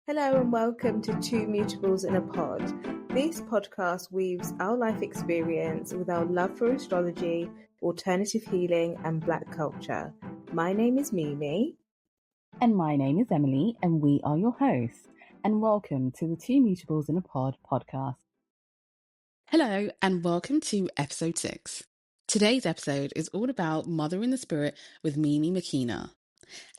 Hello and welcome to Two Mutables in a Pod. This podcast weaves our life experience with our love for astrology, alternative healing and Black culture. My name is Mimi. And my name is Emily, and we are your hosts. And welcome to the Two Mutables in a Pod podcast. Hello, and welcome to episode 6. Today's episode is all about Mother in the Spirit with Mimi Makina.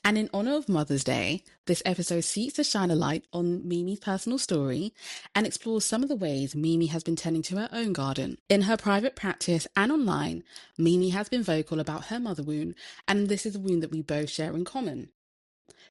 And in honor of Mother's Day, this episode seeks to shine a light on Mimi's personal story and explores some of the ways Mimi has been tending to her own garden. In her private practice and online, Mimi has been vocal about her mother wound, and this is a wound that we both share in common.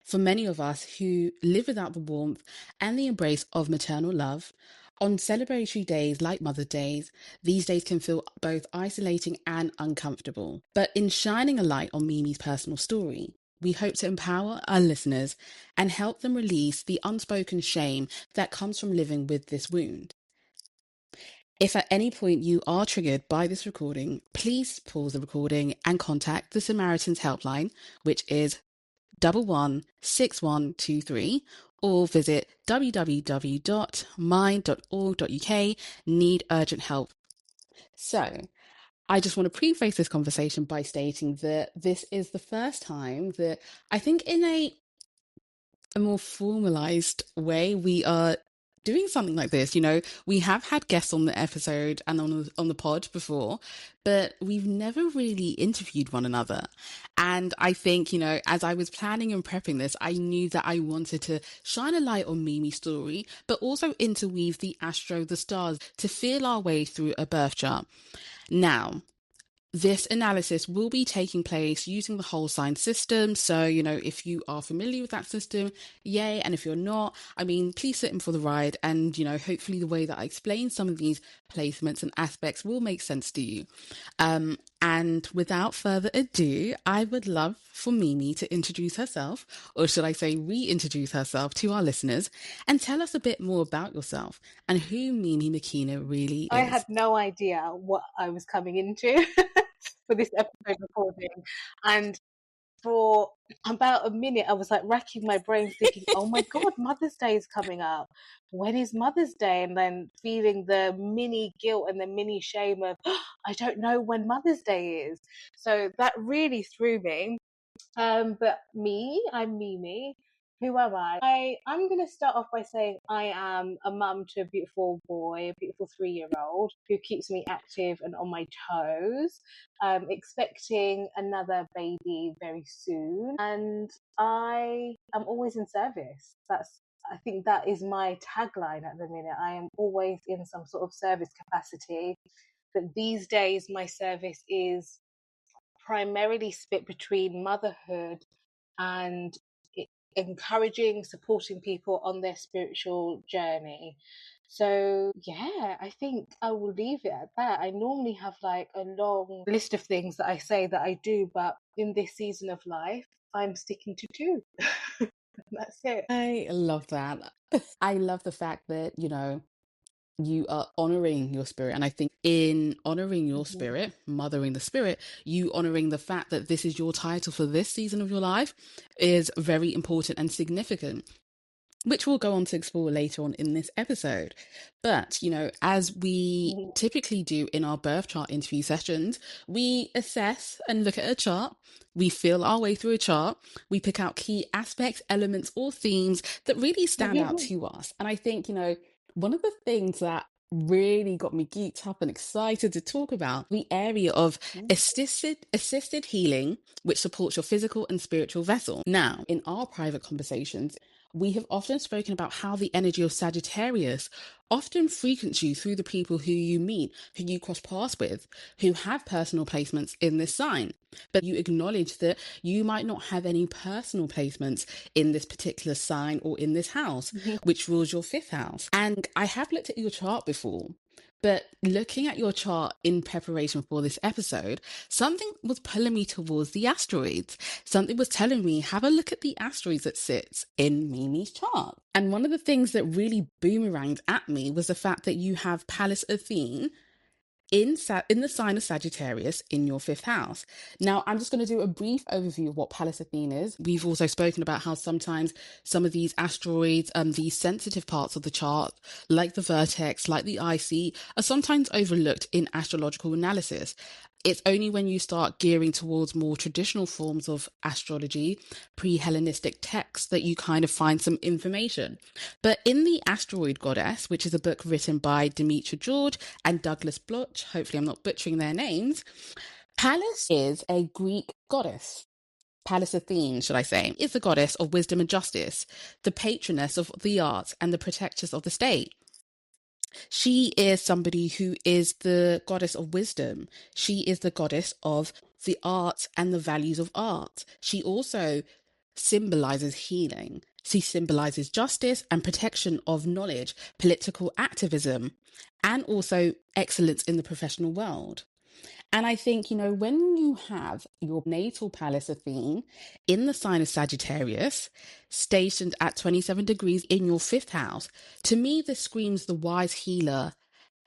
For many of us who live without the warmth and the embrace of maternal love, on celebratory days like Mother's Days, these days can feel both isolating and uncomfortable. But in shining a light on Mimi's personal story, we hope to empower our listeners and help them release the unspoken shame that comes from living with this wound. If at any point you are triggered by this recording, please pause the recording and contact the Samaritan's helpline, which is 116123, or visit www.mind.org.uk, need urgent help. So, I just want to preface this conversation by stating that this is the first time that I think in a more formalized way we are doing something like this. You know, we have had guests on the episode and on the pod before, but we've never really interviewed one another. And I think, you know, as I was planning and prepping this, I knew that I wanted to shine a light on Mimi's story, but also interweave the stars to feel our way through a birth chart. Now, this analysis will be taking place using the whole sign system. So, you know, if you are familiar with that system, yay. And if you're not, I mean, please sit in for the ride. And, you know, hopefully the way that I explain some of these placements and aspects will make sense to you. And without further ado, I would love for Mimi to introduce herself, or should I say reintroduce herself to our listeners, and tell us a bit more about yourself and who Mimi Makina really is. I had no idea what I was coming into for this episode recording. And for about a minute, I was like racking my brains thinking, oh my God, Mother's Day is coming up. When is Mother's Day? And then feeling the mini guilt and the mini shame of, I don't know when Mother's Day is. So that really threw me. But I'm Mimi. Who am I? I'm going to start off by saying I am a mum to a beautiful boy, a beautiful 3-year-old who keeps me active and on my toes. Expecting another baby very soon. And I am always in service. I think that is my tagline at the minute. I am always in some sort of service capacity. But these days, my service is primarily split between motherhood and encouraging, supporting people on their spiritual journey. So yeah, I think I will leave it at that. I normally have like a long list of things that I say that I do, but in this season of life, I'm sticking to 2. That's it. I love that. I love the fact that, you know, you are honoring your spirit. And I think in honoring your spirit, mothering the spirit, you honoring the fact that this is your title for this season of your life is very important and significant, which we'll go on to explore later on in this episode. But, you know, as we typically do in our birth chart interview sessions, we assess and look at a chart. We feel our way through a chart. We pick out key aspects, elements, or themes that really stand out to us. And I think, you know, one of the things that really got me geeked up and excited to talk about the area of assisted healing, which supports your physical and spiritual vessel. Now, in our private conversations, we have often spoken about how the energy of Sagittarius often frequents you through the people who you meet, who you cross paths with, who have personal placements in this sign. But you acknowledge that you might not have any personal placements in this particular sign or in this house, which rules your 5th house. And I have looked at your chart before, but looking at your chart in preparation for this episode, something was pulling me towards the asteroids. Something was telling me, have a look at the asteroids that sits in Mimi's chart. And one of the things that really boomeranged at me was the fact that you have Pallas Athene in the sign of Sagittarius in your fifth house. Now, I'm just going to do a brief overview of what Pallas Athene is. We've also spoken about how sometimes some of these asteroids, these sensitive parts of the chart, like the vertex, like the IC, are sometimes overlooked in astrological analysis. It's only when you start gearing towards more traditional forms of astrology, pre-Hellenistic texts, that you kind of find some information. But in The Asteroid Goddess, which is a book written by Demetra George and Douglas Bloch, hopefully I'm not butchering their names, Pallas is a Greek goddess. Pallas Athene, should I say, is the goddess of wisdom and justice, the patroness of the arts and the protectress of the state. She is somebody who is the goddess of wisdom. She is the goddess of the arts and the values of art. She also symbolizes healing. She symbolizes justice and protection of knowledge, political activism, and also excellence in the professional world. And I think, when you have your natal Pallas Athene in the sign of Sagittarius, stationed at 27 degrees in your fifth house, to me, this screams the wise healer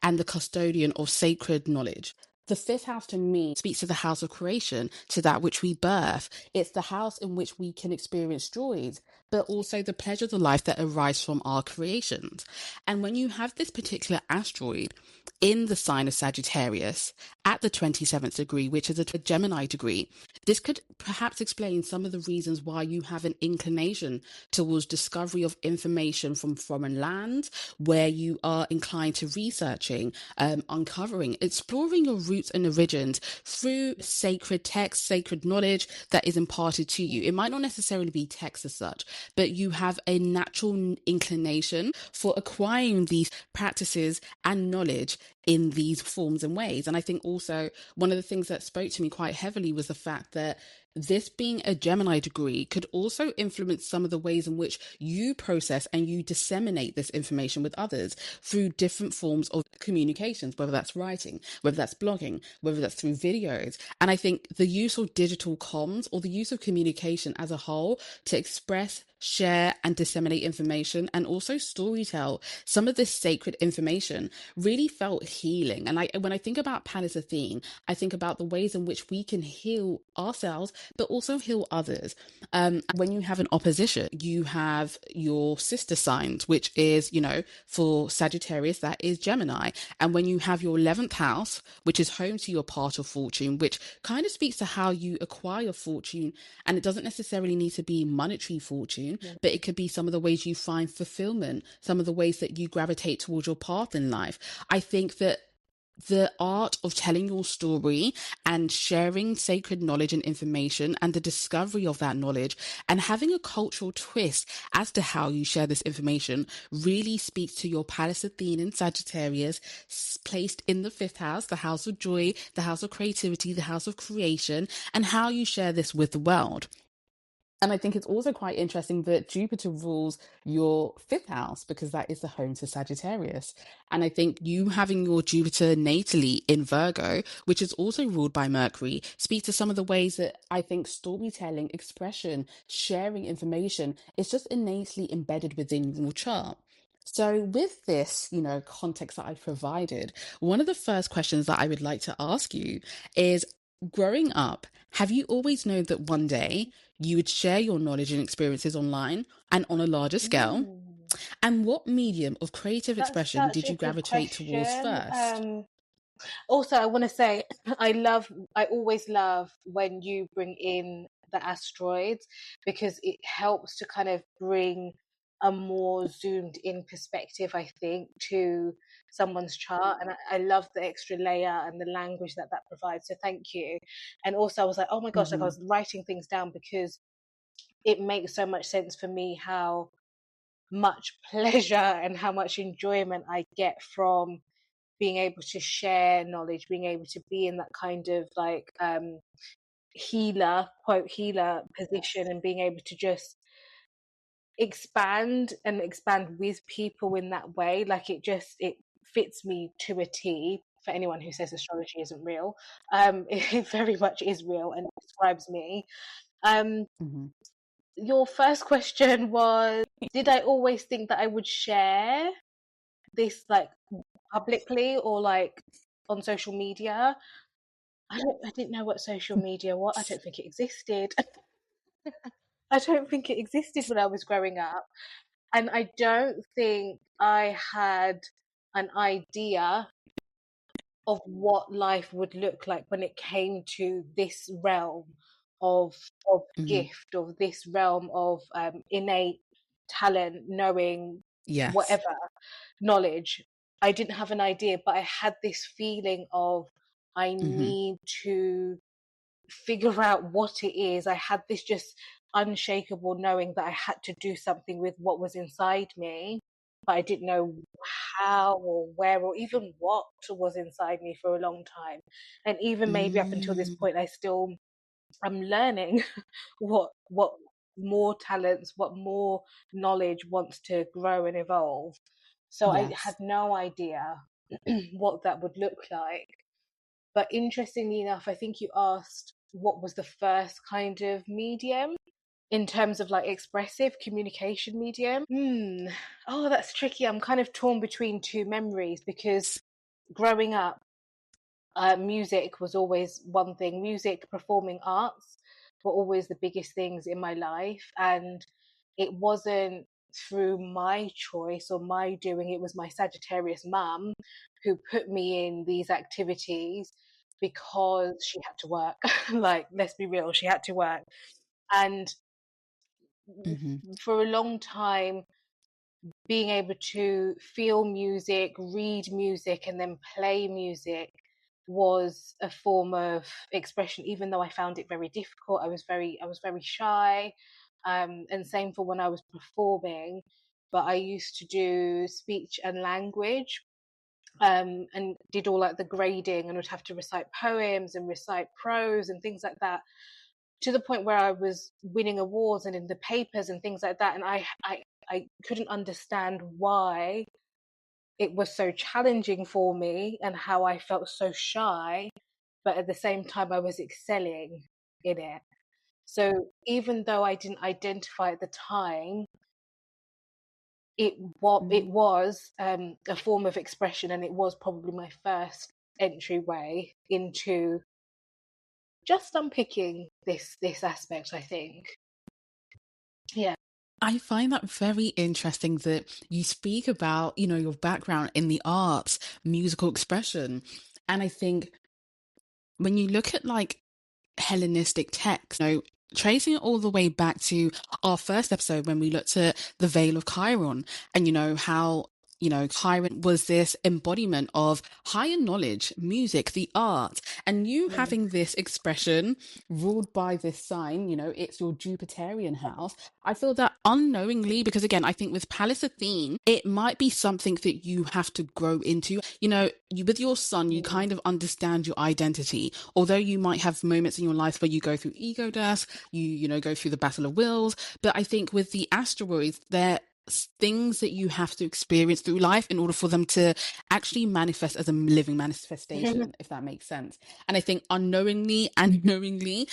and the custodian of sacred knowledge. The fifth house to me speaks to the house of creation, to that which we birth. It's the house in which we can experience joys, but also the pleasures of life that arise from our creations. And when you have this particular asteroid in the sign of Sagittarius at the 27th degree, which is a Gemini degree, this could perhaps explain some of the reasons why you have an inclination towards discovery of information from foreign lands, where you are inclined to researching, uncovering, exploring your roots and origins through sacred text, sacred knowledge that is imparted to you. It might not necessarily be text as such, but you have a natural inclination for acquiring these practices and knowledge in these forms and ways. And I think also one of the things that spoke to me quite heavily was the fact that this being a Gemini degree could also influence some of the ways in which you process and you disseminate this information with others through different forms of communications, whether that's writing, whether that's blogging, whether that's through videos. And I think the use of digital comms, or the use of communication as a whole, to express, share and disseminate information and also storytell some of this sacred information, really felt healing. And when I think about Pallas Athene, I think about the ways in which we can heal ourselves but also heal others. When you have an opposition, you have your sister signs, which is, for Sagittarius, that is Gemini. And when you have your 11th house, which is home to your part of fortune, which kind of speaks to how you acquire fortune, and it doesn't necessarily need to be monetary fortune, but it could be some of the ways you find fulfillment, some of the ways that you gravitate towards your path in life. I think that the art of telling your story and sharing sacred knowledge and information and the discovery of that knowledge and having a cultural twist as to how you share this information really speaks to your Pallas Athene in Sagittarius, placed in the fifth house, the house of joy, the house of creativity, the house of creation, and how you share this with the world. And I think it's also quite interesting that Jupiter rules your fifth house, because that is the home to Sagittarius. And I think you having your Jupiter natally in Virgo, which is also ruled by Mercury, speaks to some of the ways that I think storytelling, expression, sharing information is just innately embedded within your chart. So with this, context that I've provided, one of the first questions that I would like to ask you is, growing up, have you always known that one day you would share your knowledge and experiences online and on a larger scale? And what medium of creative That's expression such did a you good gravitate towards question. first? Also, I want to say I always love when you bring in the asteroids, because it helps to kind of bring a more zoomed in perspective, I think, to someone's chart. And I love the extra layer and the language that provides. So thank you. And also, I was like, oh my gosh, like I Mm-hmm. was writing things down, because it makes so much sense for me how much pleasure and how much enjoyment I get from being able to share knowledge, being able to be in that kind of like healer, quote healer position, and being able to just expand with people in that way. Like it fits me to a T. For anyone who says astrology isn't real, it very much is real and describes me. Mm-hmm. Your first question was, did I always think that I would share this like publicly, or like on social media. I didn't know what social media was. I don't think it existed. I don't think it existed when I was growing up. And I don't think I had an idea of what life would look like when it came to this realm of Mhm. gift, of this realm of innate talent, knowing Yes. whatever knowledge. I didn't have an idea, but I had this feeling of I Mhm. need to figure out what it is. I had this just unshakable knowing that I had to do something with what was inside me, but I didn't know how or where or even what was inside me for a long time. And even maybe up until this Mm. point, I'm learning what more talents, what more knowledge wants to grow and evolve. So I had Yes. no idea what that would look like. But interestingly enough, I think you asked what was the first kind of medium in terms of like expressive communication medium. Oh, that's tricky. I'm kind of torn between two memories because growing up, music was always one thing. Music, performing arts were always the biggest things in my life. And it wasn't through my choice or my doing, it was my Sagittarius mum who put me in these activities because she had to work. Like, let's be real, she had to work. And Mhm. for a long time, being able to feel music, read music, and then play music was a form of expression. Even though I found it very difficult, I was very shy, and same for when I was performing. But I used to do speech and language, and did all like the grading, and would have to recite poems and recite prose and things like that, to the point where I was winning awards and in the papers and things like that. And I couldn't understand why it was so challenging for me and how I felt so shy, but at the same time, I was excelling in it. So even though I didn't identify at the time, it Mm. was a form of expression, and it was probably my first entryway into just unpicking this aspect, I think. Yeah. I find that very interesting that you speak about, your background in the arts, musical expression. And I think when you look at like Hellenistic text, tracing it all the way back to our first episode when we looked at the Veil of Chiron, and how Chiron was this embodiment of higher knowledge, music, the art, and you Mm. having this expression ruled by this sign, it's your Jupiterian house. I feel that unknowingly, because again, I think with Pallas Athene, it might be something that you have to grow into. With your son, you Mm. kind of understand your identity. Although you might have moments in your life where you go through ego death, you go through the battle of wills. But I think with the asteroids, they're things that you have to experience through life in order for them to actually manifest as a living manifestation, if that makes sense. And I think unknowingly and knowingly,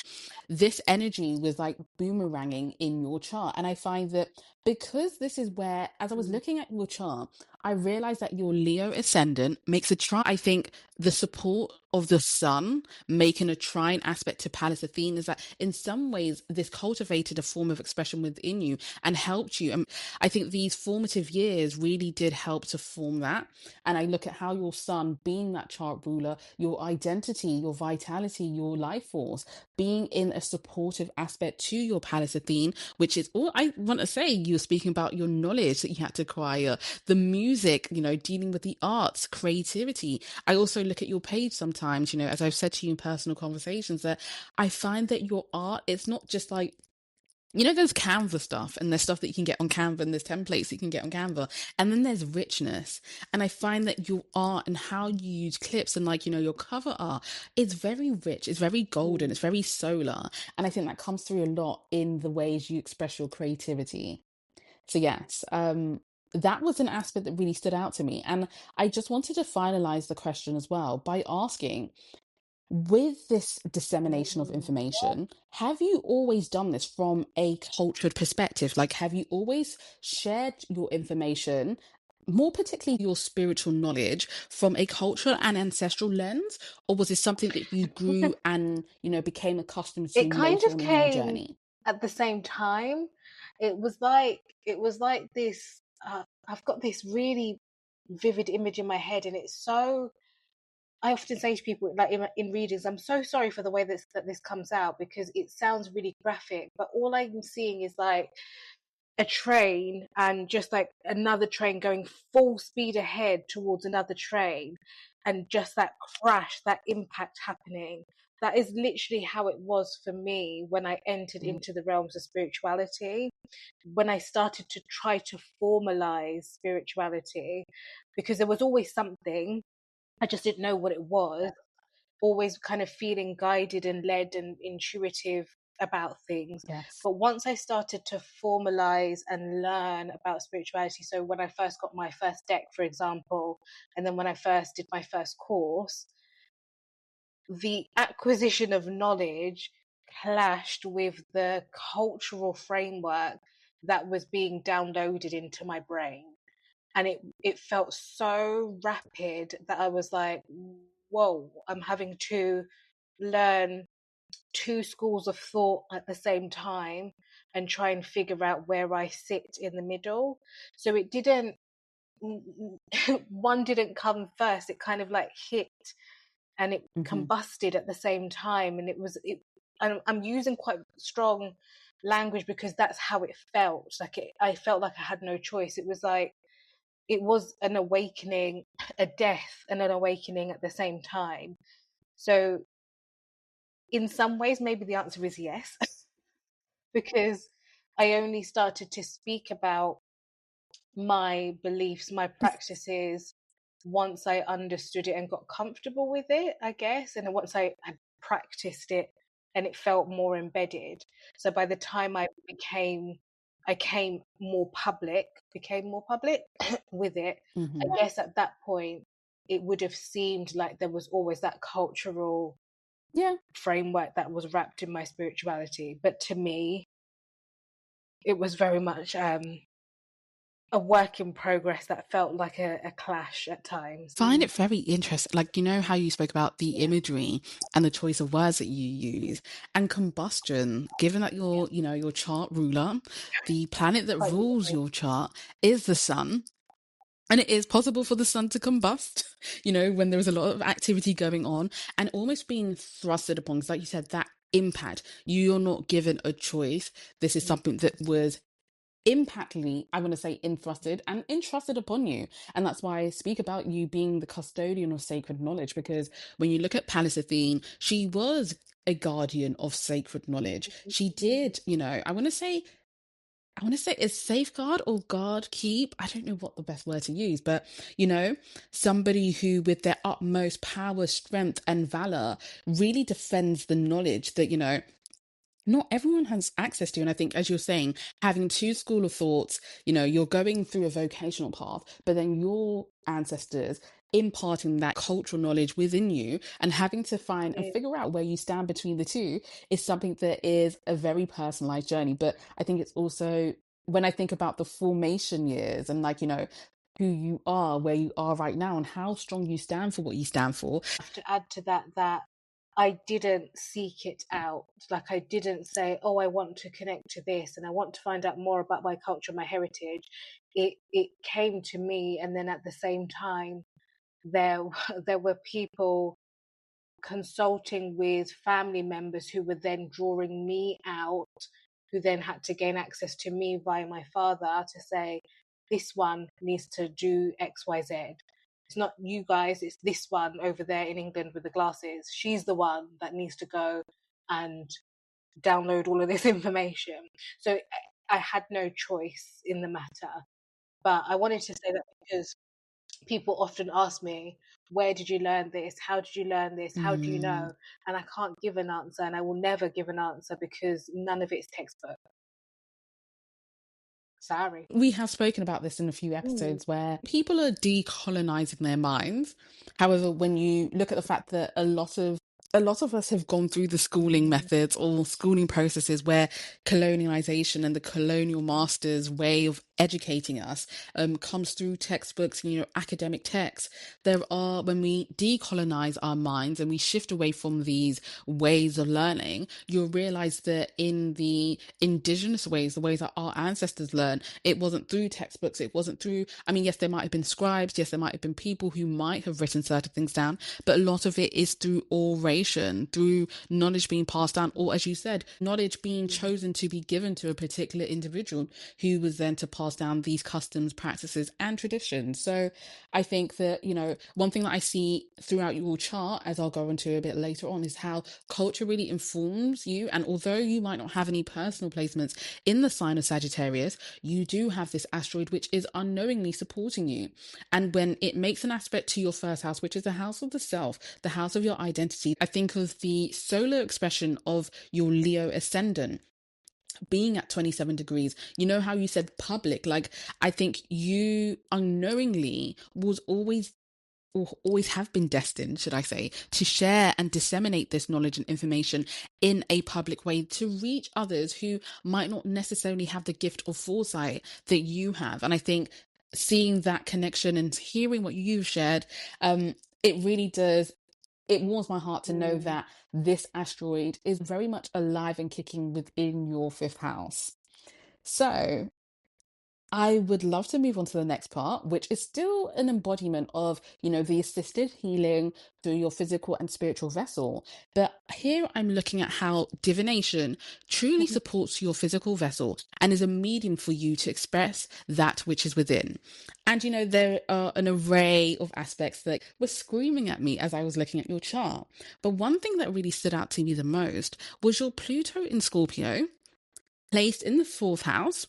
this energy was like boomeranging in your chart. And I find that because this is where, as I was Mm. looking at your chart, I realized that your Leo ascendant makes a trine. I think the support of the sun making a trine aspect to Pallas Athene is that in some ways this cultivated a form of expression within you and helped you. And I think these formative years really did help to form that. And I look at how your sun, being that chart ruler, your identity, your vitality, your life force, being in a supportive aspect to your Pallas Athene, which is all I want to say. You're speaking about your knowledge that you had to acquire, the music, dealing with the arts, creativity. I also look at your page sometimes, as I've said to you in personal conversations, that I find that your art, it's not just like, there's Canva stuff and there's stuff that you can get on Canva and there's templates that you can get on Canva. And then there's richness. And I find that your art and how you use clips and your cover art is very rich. It's very golden. Mm. It's very solar. And I think that comes through a lot in the ways you express your creativity. So yes, that was an aspect that really stood out to me. And I just wanted to finalize the question as well by asking, with this dissemination of Mm. information, have you always done this from a cultured perspective? Like, have you always shared your information more particularly your spiritual knowledge from a cultural and ancestral lens, or was this something that you grew and, became accustomed to It kind later of on in your came journey? at the same time. It was like this. I've got this really vivid image in my head, and it's so. I often say to people, like in readings, I'm so sorry for the way that this comes out because it sounds really graphic, but all I'm seeing is like a train and just like another train going full speed ahead towards another train, and just that crash, that impact happening. That is literally how it was for me when I entered into the realms of spirituality, when I started to try to formalize spirituality, because there was always something, I just didn't know what it was, always kind of feeling guided and led and intuitive about things. Yes. But once I started to formalize and learn about spirituality, so when I first got my first deck, for example, and then when I first did my first course, the acquisition of knowledge clashed with the cultural framework that was being downloaded into my brain. And it felt so rapid that I was like, whoa, I'm having to learn two schools of thought at the same time and try and figure out where I sit in the middle. So it didn't, one didn't come first. It kind of like hit and it combusted at the same time. And I'm using quite strong language because that's how it felt. I felt like I had no choice. It was like, it was an awakening, a death and an awakening at the same time. So in some ways, maybe the answer is yes, because I only started to speak about my beliefs, my practices, once I understood it and got comfortable with it, I guess. And then once I had practiced it and it felt more embedded. So by the time I came more public, became more public with it, I guess at that point, it would have seemed like there was always that cultural framework that was wrapped in my spirituality. But to me, it was very much a work in progress that felt like a clash at times. Find it very interesting. Like, how you spoke about the imagery and the choice of words that you use and combustion, given that your chart ruler, the planet that Quite rules your chart is the sun. And it is possible for the sun to combust, when there is a lot of activity going on and almost being thrusted upon. Because like you said, that impact, you're not given a choice. This is something that was impactly, I want to say, entrusted and entrusted upon you. And that's why I speak about you being the custodian of sacred knowledge, because when you look at Pallas Athene, she was a guardian of sacred knowledge. She did, I want to say it's safeguard or guard keep. I don't know what the best word to use, but somebody who with their utmost power, strength and valor really defends the knowledge that, not everyone has access to. And I think, as you're saying, having two school of thoughts, you're going through a vocational path, but then your ancestors imparting that cultural knowledge within you and having to find and figure out where you stand between the two is something that is a very personalized journey. But I think it's also, when I think about the formation years and who you are, where you are right now and how strong you stand for what you stand for. I have to add to that I didn't seek it out. Like I didn't say, oh, I want to connect to this and I want to find out more about my culture, my heritage. It came to me, and then at the same time, there there were people consulting with family members who were then drawing me out, who then had to gain access to me via my father to say, this one needs to do XYZ. It's not you guys, it's this one over there in England with the glasses. She's the one that needs to go and download all of this information. So I had no choice in the matter. But I wanted to say that because people often ask me, where did you learn this? How did you learn this? How do you know? And I can't give an answer, and I will never give an answer because none of it's textbook. Sorry. We have spoken about this in a few episodes where people are decolonizing their minds. However, when you look at the fact that a lot of us have gone through the schooling methods or schooling processes where colonialization and the colonial masters way of educating us comes through textbooks, academic texts. When we decolonize our minds and we shift away from these ways of learning, you'll realize that in the indigenous ways, the ways that our ancestors learned, it wasn't through textbooks, it wasn't through, yes, there might have been scribes, yes, there might have been people who might have written certain things down, but a lot of it is through oration, through knowledge being passed down, or as you said, knowledge being chosen to be given to a particular individual who was then to pass down these customs, practices, and traditions. So I think that, one thing that I see throughout your chart, as I'll go into a bit later on, is how culture really informs you. And although you might not have any personal placements in the sign of Sagittarius, you do have this asteroid which is unknowingly supporting you. And when it makes an aspect to your first house, which is the house of the self, the house of your identity, I think of the solar expression of your Leo ascendant being at 27 degrees. You know how you said public, like I think you unknowingly was always, or always have been destined, should I say, to share and disseminate this knowledge and information in a public way to reach others who might not necessarily have the gift or foresight that you have. And I think seeing that connection and hearing what you've shared, it really does, it warms my heart to know that this asteroid is very much alive and kicking within your fifth house. So I would love to move on to the next part, which is still an embodiment of, the assisted healing through your physical and spiritual vessel. But here I'm looking at how divination truly supports your physical vessel and is a medium for you to express that which is within. And, there are an array of aspects that were screaming at me as I was looking at your chart. But one thing that really stood out to me the most was your Pluto in Scorpio, placed in the fourth house,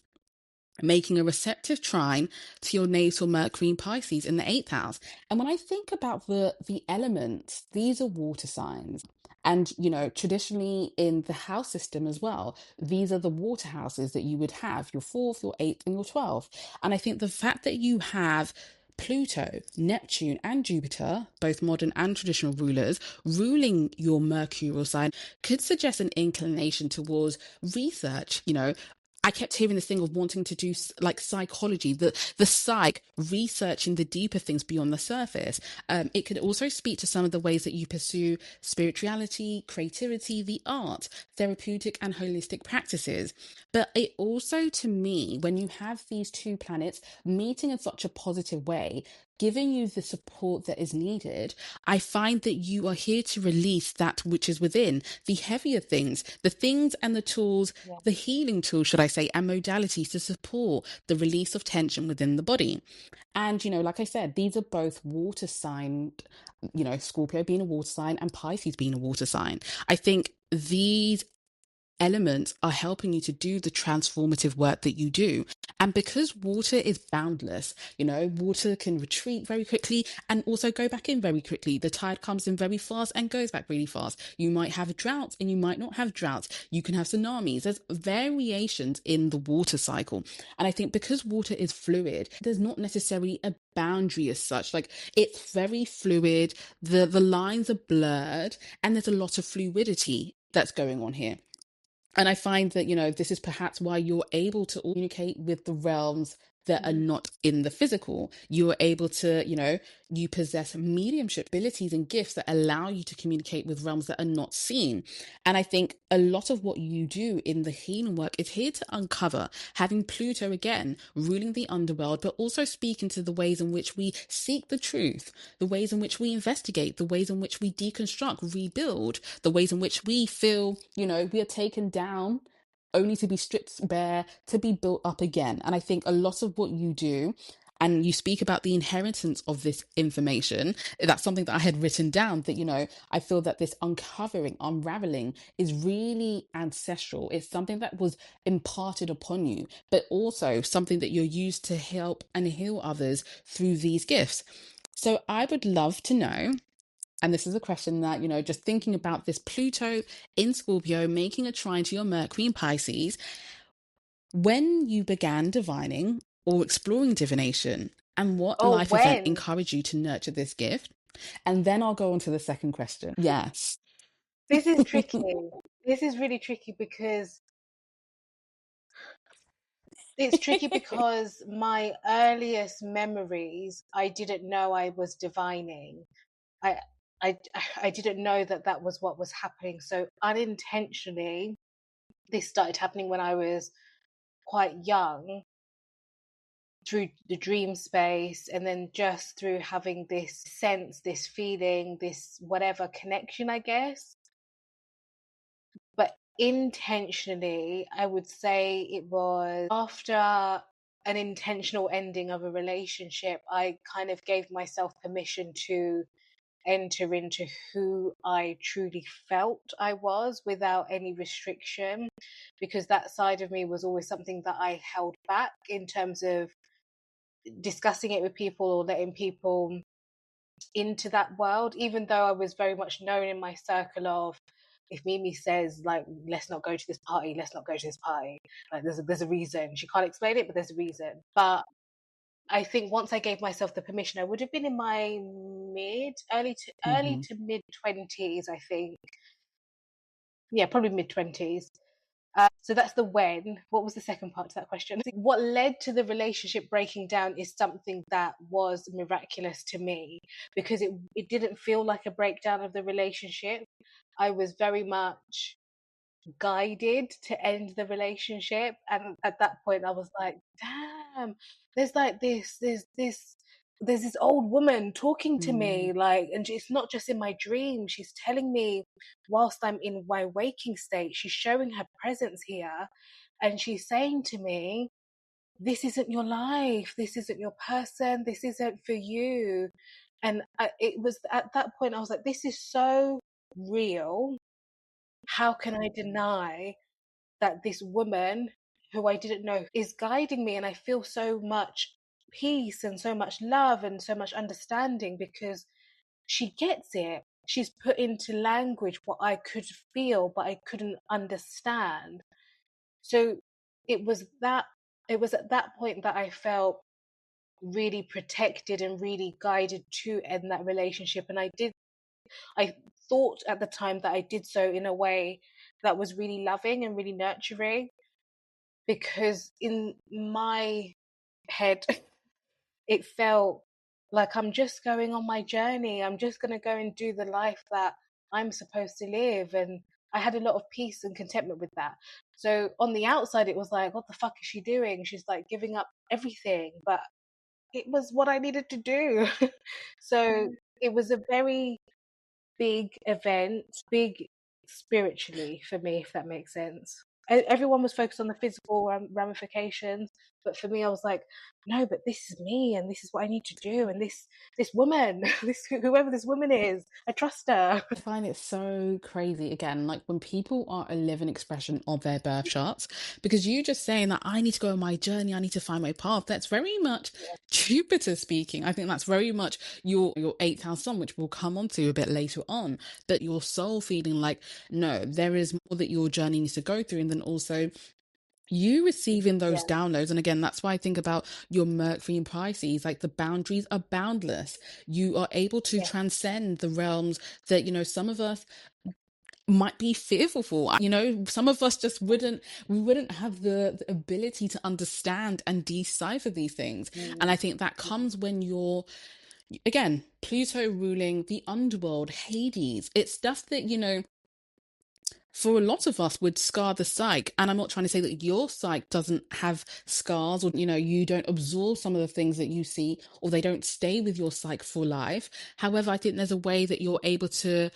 making a receptive trine to your natal Mercury in Pisces in the eighth house. And when I think about the elements, these are water signs. And, traditionally in the house system as well, these are the water houses that you would have, your fourth, your eighth, and your 12th. And I think the fact that you have Pluto, Neptune, and Jupiter, both modern and traditional rulers, ruling your mercurial sign could suggest an inclination towards research. I kept hearing this thing of wanting to do like psychology, the psych, researching the deeper things beyond the surface. It could also speak to some of the ways that you pursue spirituality, creativity, the art, therapeutic and holistic practices. But it also, to me, when you have these two planets meeting in such a positive way, giving you the support that is needed, I find that you are here to release that which is within, the heavier things, the things and the tools, the healing tools, should I say, and modalities to support the release of tension within the body. And, like I said, these are both water sign, Scorpio being a water sign and Pisces being a water sign. I think these elements are helping you to do the transformative work that you do. And because water is boundless, water can retreat very quickly and also go back in very quickly. The tide comes in very fast and goes back really fast. You might have droughts and you might not have droughts. You can have tsunamis. There's variations in the water cycle. And I think because water is fluid, there's not necessarily a boundary as such. Like, it's very fluid. The lines are blurred and there's a lot of fluidity that's going on here. And I find that, this is perhaps why you're able to communicate with the realms that are not in the physical. You are able to, you possess mediumship abilities and gifts that allow you to communicate with realms that are not seen. And I think a lot of what you do in the healing work is here to uncover, having Pluto again ruling the underworld, but also speaking to the ways in which we seek the truth, the ways in which we investigate, the ways in which we deconstruct, rebuild, the ways in which we feel, we are taken down only to be stripped bare, to be built up again. And I think a lot of what you do, and you speak about the inheritance of this information, that's something that I had written down, that, I feel that this uncovering, unraveling is really ancestral. It's something that was imparted upon you, but also something that you're used to help and heal others through these gifts. So I would love to know, and this is a question that, just thinking about this Pluto in Scorpio making a trine to your Mercury in Pisces, when you began divining or exploring divination, and what life event When? encouraged you to nurture this gift? And then I'll go on to the second question. Yes. This is tricky. This is really tricky because It's tricky because my earliest memories, I didn't know I was divining. I, I didn't know that that was what was happening. So unintentionally, this started happening when I was quite young, through the dream space, and then just through having this sense, this feeling, this whatever connection, I guess. But intentionally, I would say it was after an intentional ending of a relationship. I kind of gave myself permission to enter into who I truly felt I was without any restriction, because that side of me was always something that I held back in terms of discussing it with people or letting people into that world, even though I was very much known in my circle of, if Mimi says, like, let's not go to this party, let's not go to this party, like there's a reason. She can't explain it, but there's a reason. But I think once I gave myself the permission, I would have been in my early to mid 20s, I think. Yeah, probably mid 20s. So that's the when. What was the second part to that question? What led to the relationship breaking down is something that was miraculous to me, because it didn't feel like a breakdown of the relationship. I was very much guided to end the relationship, and at that point I was like, damn, there's like there's this old woman talking to me, like, and it's not just in my dream, she's telling me whilst I'm in my waking state, she's showing her presence here, and she's saying to me, this isn't your life, this isn't your person, this isn't for you. And it was at that point I was like, this is so real. How can I deny that this woman who I didn't know is guiding me? And I feel so much peace and so much love and so much understanding, because she gets it. She's put into language what I could feel, but I couldn't understand. So it was at that point that I felt really protected and really guided to end that relationship. And I thought at the time that I did so in a way that was really loving and really nurturing, because in my head, it felt like I'm just going on my journey. I'm just going to go and do the life that I'm supposed to live. And I had a lot of peace and contentment with that. So on the outside, it was like, what the fuck is she doing? She's like giving up everything. But it was what I needed to do. So it was a very big event, big spiritually for me, if that makes sense. Everyone was focused on the physical ramifications, but for me, I was like, no, but this is me, and this is what I need to do, and this woman, whoever this woman is, I trust her. I find it so crazy, again, like when people are a living expression of their birth charts, because you just saying that I need to go on my journey, I need to find my path, that's very much Jupiter speaking. I think that's very much your eighth house sun, which we'll come on to a bit later on, but your soul feeling like, no, there is more that your journey needs to go through. And then also you receiving those downloads. And again, that's why I think about your Mercury and Pisces, like the boundaries are boundless. You are able to transcend the realms that, some of us might be fearful for. Some of us just wouldn't have the ability to understand and decipher these things. And I think that comes when you're, again, Pluto ruling the underworld, Hades. It's stuff that, for a lot of us would scar the psyche. And I'm not trying to say that your psyche doesn't have scars, or you don't absorb some of the things that you see, or they don't stay with your psyche for life. However, I think there's a way that you're able to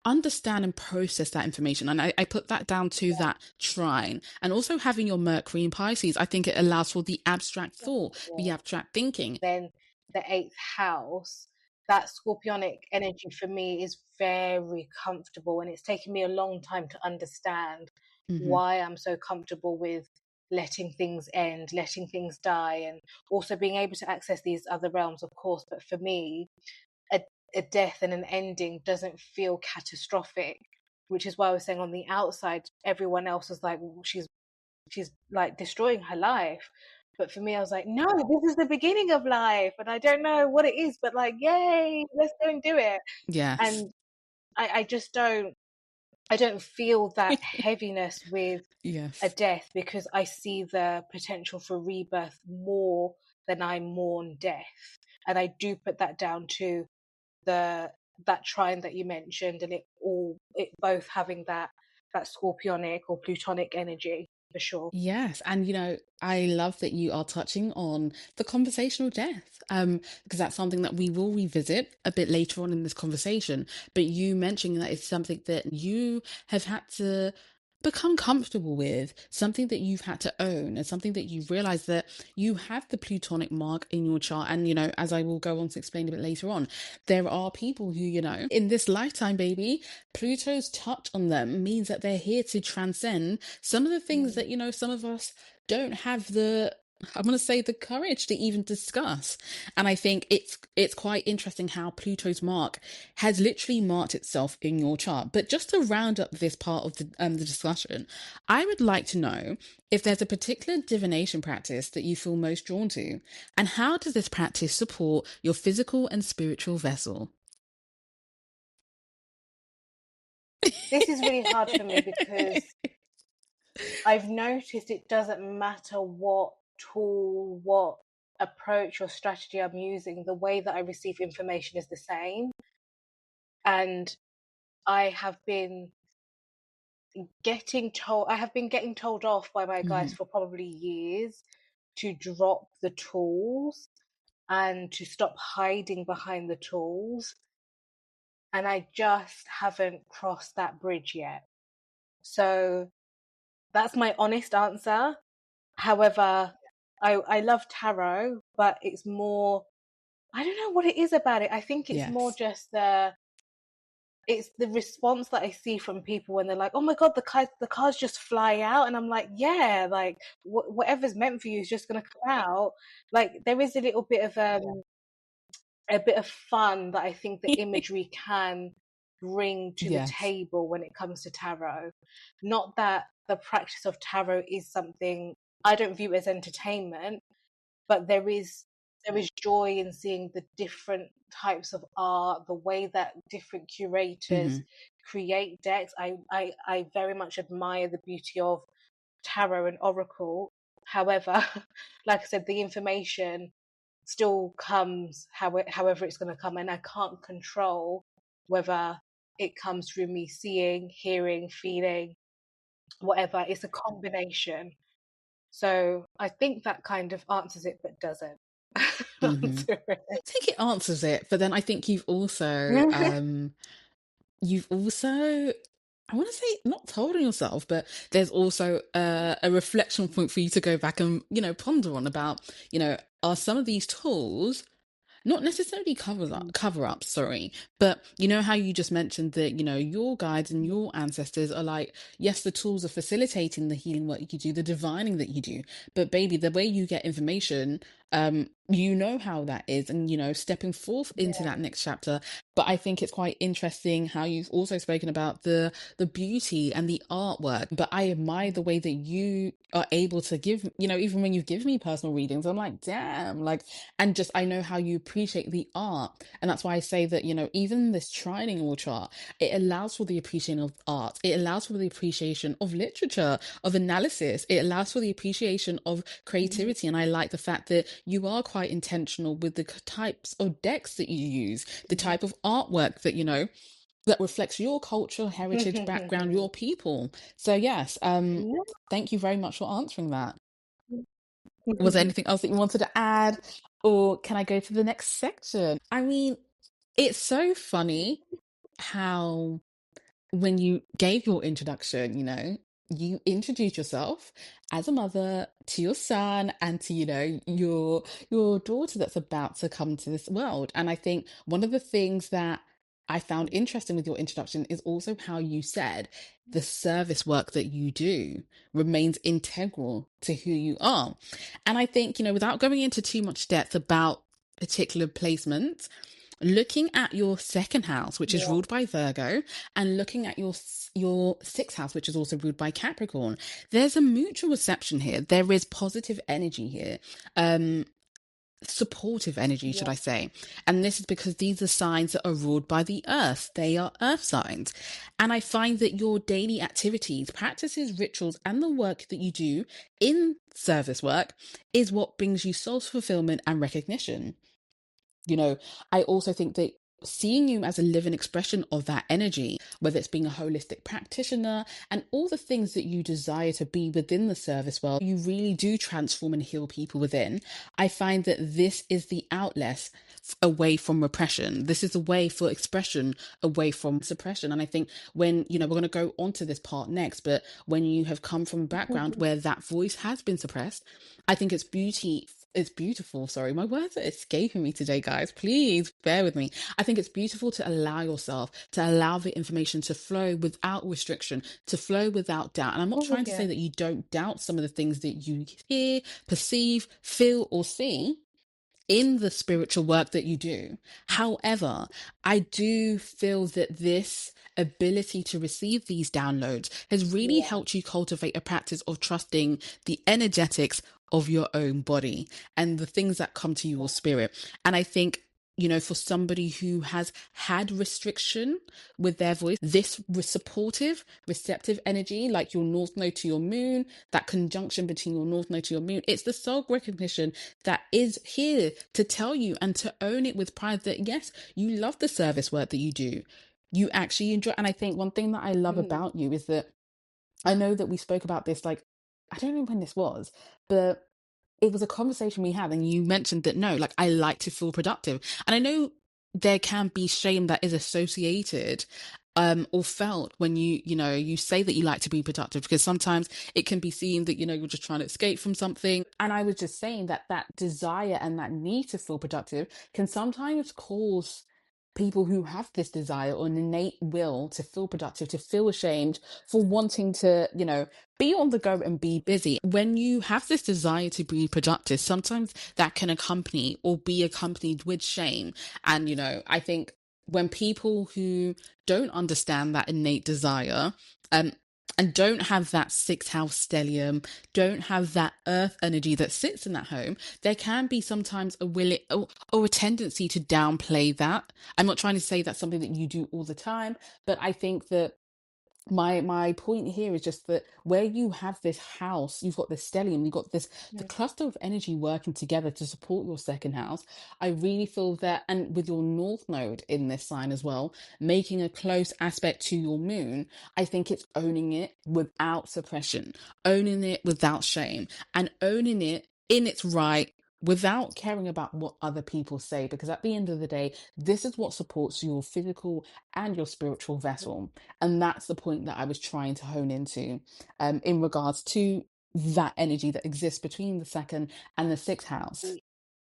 understand and process that information. And I put that down to that trine. And also having your Mercury in Pisces, I think it allows for the abstract thought, the abstract thinking. Then the eighth house, that scorpionic energy for me is very comfortable, and it's taken me a long time to understand why I'm so comfortable with letting things end, letting things die, and also being able to access these other realms, of course. But for me, a death and an ending doesn't feel catastrophic, which is why I was saying on the outside, everyone else was like, she's like destroying her life. But for me, I was like, no, this is the beginning of life, and I don't know what it is, but like, yay, let's go and do it. Yes. And I just don't I don't feel that heaviness with a Yes. death, because I see the potential for rebirth more than I mourn death. And I do put that down to the that trine that you mentioned, and it both having that scorpionic or plutonic energy, for sure. Yes, and I love that you are touching on the conversational death, because that's something that we will revisit a bit later on in this conversation. But you mentioning that it's something that you have had to become comfortable with, something that you've had to own, and something that you've realized that you have the plutonic mark in your chart. And as I will go on to explain a bit later on, there are people who, in this lifetime, baby, Pluto's touch on them means that they're here to transcend some of the things Mm. that, some of us don't have I'm going to say the courage to even discuss. And I think it's quite interesting how Pluto's mark has literally marked itself in your chart. But just to round up this part of the discussion, I would like to know if there's a particular divination practice that you feel most drawn to, and how does this practice support your physical and spiritual vessel? This is really hard for me, because I've noticed it doesn't matter what tool, what approach or strategy I'm using, the way that I receive information is the same. And I have been I have been getting told off by my guides Mhm. for probably years to drop the tools and to stop hiding behind the tools. And I just haven't crossed that bridge yet. So that's my honest answer. However, I love tarot, but it's more, I don't know what it is about it. I think it's more Yes. just it's the response that I see from people when they're like, "Oh my god, the cards just fly out," and I'm like, "Yeah, like whatever's meant for you is just gonna come out." Like there is a bit of fun that I think the imagery can bring to the Yes. table when it comes to tarot. Not that the practice of tarot is something I don't view as entertainment, but there is joy in seeing the different types of art, the way that different curators Mhm. create decks. I very much admire the beauty of tarot and oracle. However, like I said, the information still comes however it's going to come, and I can't control whether it comes through me seeing, hearing, feeling, whatever. It's a combination. So I think that kind of answers it, but doesn't Mhm. answer it. I think it answers it, but then I think you've also I want to say not told on yourself, but there's also a reflection point for you to go back and ponder on about are some of these tools not necessarily cover up, sorry, but how you just mentioned that your guides and your ancestors are like, yes, the tools are facilitating the healing work you do, the divining that you do, but baby, the way you get information, you know how that is, and stepping forth into Yeah. that next chapter. But I think it's quite interesting how you've also spoken about the beauty and the artwork. But I admire the way that you are able to give, even when you give me personal readings, I'm like, damn, like, and just I know how you appreciate the art. And that's why I say that even this trilingual chart, it allows for the appreciation of art, it allows for the appreciation of literature, of analysis, it allows for the appreciation of Mhm. creativity. And I like the fact that you are quite intentional with the types of decks that you use, the type of artwork that that reflects your culture, heritage, background, your people. So yes, thank you very much for answering that. Was there anything else that you wanted to add? Or can I go to the next section? I mean, it's so funny how when you gave your introduction, you introduced yourself as a mother to your son and to, your daughter that's about to come to this world. And I think one of the things that I found interesting with your introduction is also how you said the service work that you do remains integral to who you are. And I think, without going into too much depth about particular placements, looking at your second house, which is Yeah. ruled by Virgo, and looking at your sixth house, which is also ruled by Capricorn, there's a mutual reception here. There is positive energy here. Um, supportive energy, should Yeah. I say. And this is because these are signs that are ruled by the earth. They are earth signs. And I find that your daily activities, practices, rituals, and the work that you do in service work is what brings you soul fulfillment and recognition. You know, I also think that seeing you as a living expression of that energy, whether it's being a holistic practitioner and all the things that you desire to be within the service world, you really do transform and heal people within. I find that this is the outlet away from repression. This is a way for expression away from suppression. And I think when, we're going to go on to this part next, but when you have come from a background where that voice has been suppressed, I think it's beautiful. Sorry, my words are escaping me today, guys. Please bear with me. I think it's beautiful to allow yourself, to allow the information to flow without restriction, to flow without doubt. And I'm not Oh, trying to say yeah. that you don't doubt some of the things that you hear, perceive, feel, or see in the spiritual work that you do. However, I do feel that this ability to receive these downloads has really Yeah. helped you cultivate a practice of trusting the energetics of your own body and the things that come to your spirit. And I think, for somebody who has had restriction with their voice, this supportive, receptive energy, like your north node to your moon, that conjunction between your north node to your moon, it's the soul recognition that is here to tell you and to own it with pride that yes, you love the service work that you do. You actually enjoy. And I think one thing that I love Mm. about you is that I know that we spoke about this, like, I don't know when this was, but it was a conversation we had, and you mentioned that no, like, I like to feel productive. And I know there can be shame that is associated or felt when you say that you like to be productive, because sometimes it can be seen that you're just trying to escape from something. And I was just saying that that desire and that need to feel productive can sometimes cause people who have this desire or an innate will to feel productive to feel ashamed for wanting to be on the go and be busy. When you have this desire to be productive, sometimes that can accompany or be accompanied with shame. And I think when people who don't understand that innate desire, um and don't have that sixth house stellium, don't have that earth energy that sits in that home, there can be sometimes a will or a tendency to downplay that. I'm not trying to say that's something that you do all the time, but I think that my point here is just that where you have this house, you've got this stellium, you've got this the Mm. cluster of energy working together to support your second house. I really feel that, and with your north node in this sign as well, making a close aspect to your moon, I think it's owning it without suppression, owning it without shame, and owning it in its right without caring about what other people say, because at the end of the day, this is what supports your physical and your spiritual vessel. And that's the point that I was trying to hone into in regards to that energy that exists between the second and the sixth house.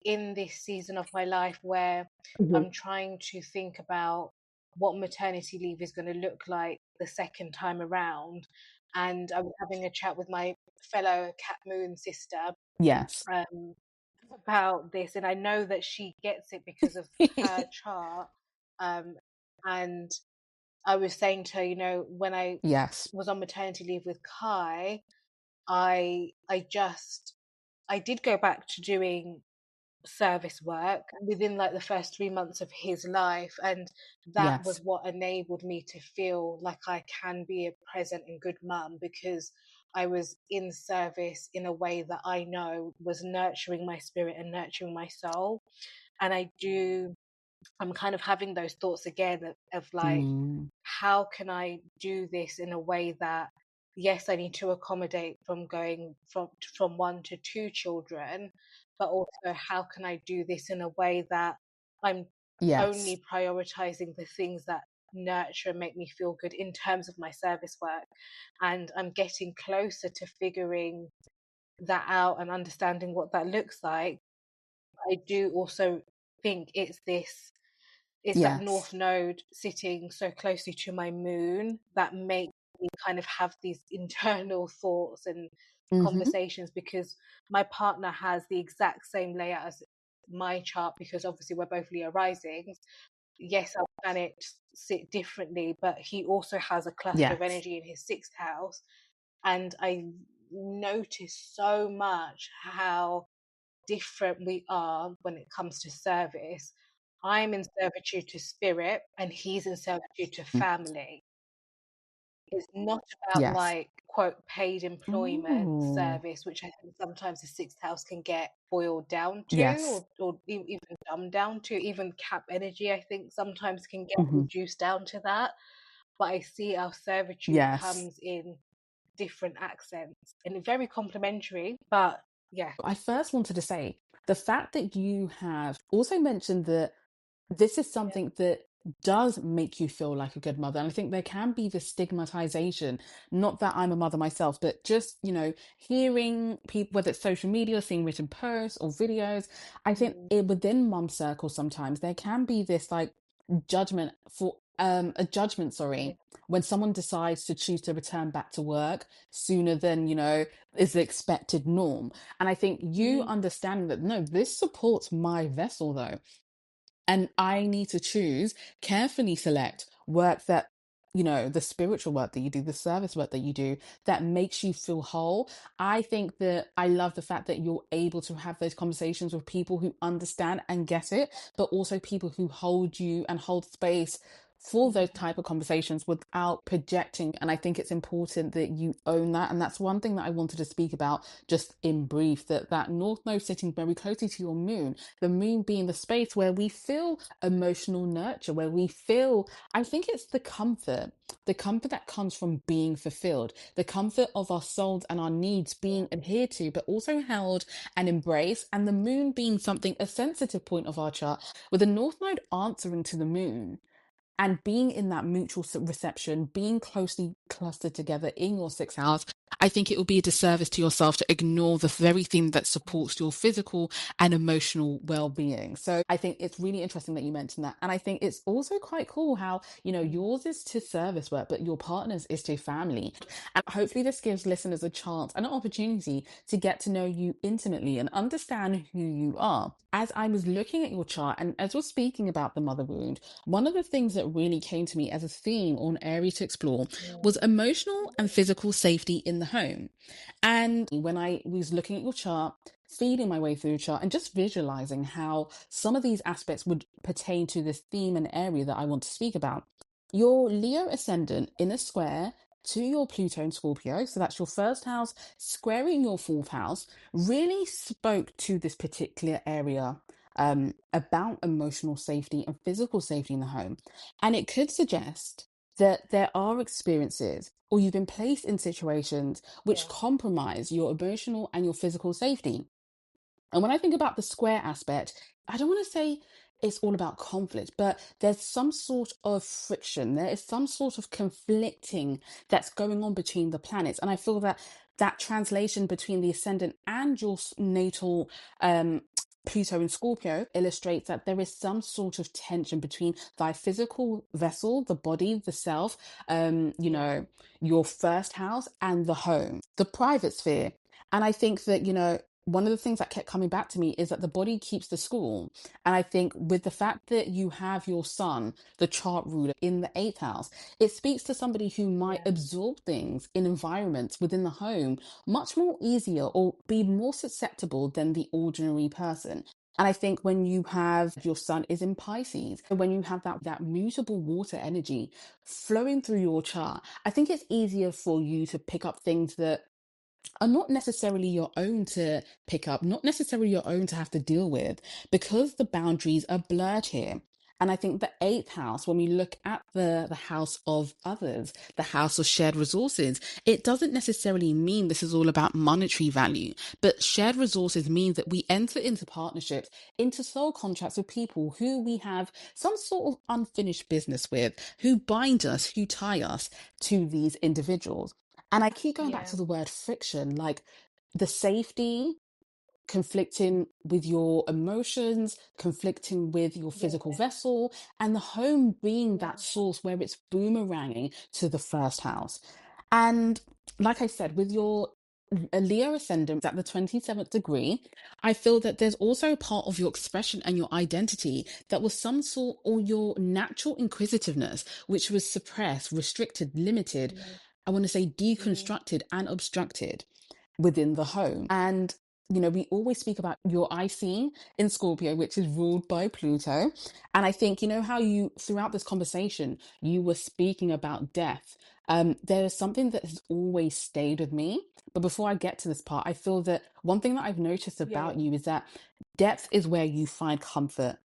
In this season of my life where Mhm. I'm trying to think about what maternity leave is going to look like the second time around. And I was having a chat with my fellow Cat Moon sister Yes. um, about this, and I know that she gets it because of her chart. Um, and I was saying to her, when I Yes. was on maternity leave with Kai, I did go back to doing service work within like the first 3 months of his life, and that was Yes. what enabled me to feel like I can be a present and good mum, because I was in service in a way that I know was nurturing my spirit and nurturing my soul. And I'm kind of having those thoughts again of like, Mm. how can I do this in a way that, yes, I need to accommodate from going from one to two children, but also how can I do this in a way that I'm Yes. only prioritizing the things that nurture and make me feel good in terms of my service work. And I'm getting closer to figuring that out and understanding what that looks like. I do also think it's that Yes. north node sitting so closely to my moon that makes me kind of have these internal thoughts and Mm-hmm. conversations, because my partner has the exact same layout as my chart, because obviously we're both Leo risings. Yes, our planets sit differently, but he also has a cluster of Yes. energy in his sixth house. And I notice so much how different we are when it comes to service. I'm in servitude to spirit, and he's in servitude to family. It's not about Yes. like quote paid employment Oh, service, which I think sometimes the sixth house can get boiled down to, yes. or even dumbed down to. Even cap energy, I think sometimes can get Hmm. reduced down to that. But I see our servitude Yes. comes in different accents and very complimentary. But yeah, I first wanted to say the fact that you have also mentioned that this is yeah, something that does make you feel like a good mother. And I think there can be the stigmatization, not that I'm a mother myself, but just, hearing people, whether it's social media, seeing written posts or videos, I think mm, within mum circles sometimes there can be this like judgment, yeah, sorry, when someone decides to choose to return back to work sooner than, is the expected norm. And I think you mm, understanding that, no, this supports my vessel though. And I need to choose, carefully select work that, the spiritual work that you do, the service work that you do that makes you feel whole. I think that I love the fact that you're able to have those conversations with people who understand and get it, but also people who hold you and hold space for those mm, type of conversations without projecting. And I think it's important that you own that. And that's one thing that I wanted to speak about just in brief, that north node sitting very closely to your moon, the moon being the space where we feel emotional nurture, where we feel, I think it's the comfort that comes from being fulfilled, the comfort of our souls and our needs yeah, being adhered to, but also held and embraced. And the moon being something, a sensitive point of our chart, with the north node answering to the moon and being in that mutual reception, being closely clustered together in your sixth house, I think it will be a disservice to yourself to ignore the very thing that mm, supports your physical and emotional well-being. So I think it's really interesting that you mentioned that. And I think it's also quite cool how, mm, yours is to service work, but your partner's is to family. And hopefully this gives listeners a chance and an opportunity to get to know you intimately and understand who you are. As I was looking at your chart and as we're speaking about the mother wound, one of the things that really came to me as a theme or an area to explore was mm, emotional and physical safety in the home. And when I was looking at your chart, feeding my way through your chart and just visualizing how some of these aspects would pertain to this theme and area that I want to speak about. Your Leo ascendant in a square to your Pluto and Scorpio, so that's your first house, squaring your fourth house, really spoke to this particular area about emotional safety and physical safety in the home. And it could suggest that there are experiences or you've been placed in situations which yeah, compromise your emotional and your physical safety. And when I think about the square aspect, I don't want to say it's all about conflict, but there's some sort of friction. There is some sort of conflicting that's going on between the planets. And I feel that that translation between the ascendant and your natal Pluto in Scorpio illustrates that there is some sort of tension between thy physical vessel, the body, the self, yeah, your first house and the home, the private sphere. And I think that, one of the things that kept coming back to me is that the body keeps the score. And I think with the fact that you have your son, the chart ruler, in the eighth house, it speaks to somebody who might yeah, absorb things in environments within the home much more easier or be more susceptible than the ordinary person. And I think when you have your sun is in Pisces, when you have that mutable water energy flowing through your chart, I think it's easier for you to pick up things that are not necessarily your own to pick up, not necessarily your own to have to deal with, because the boundaries are blurred here. And I think the eighth house, when we look at the house of others, the house of shared resources, it doesn't necessarily mean this is all about monetary value, but shared resources mean that we enter into partnerships, into soul contracts with people who we have some sort of unfinished business with, who bind us, who tie us to these individuals. And I keep going back yeah, to the word friction, like the safety conflicting with your emotions, conflicting with your yeah, physical vessel, and the home being yeah, that source where it's boomeranging to the first house. And like I said, with your a Leo ascendant at the 27th degree, I feel that there's also a part of your expression and your identity that was some sort, or your natural inquisitiveness, which was suppressed, restricted, limited. mm, I want to say mm, deconstructed and obstructed within the home. And we always speak about your IC in Scorpio, which is ruled by Pluto. And I think, how you, throughout this conversation, you were speaking about death. There is something that has always stayed with me. But before I get to this part, I feel that one thing that I've noticed Yeah. about you is that depth is where you find comfort.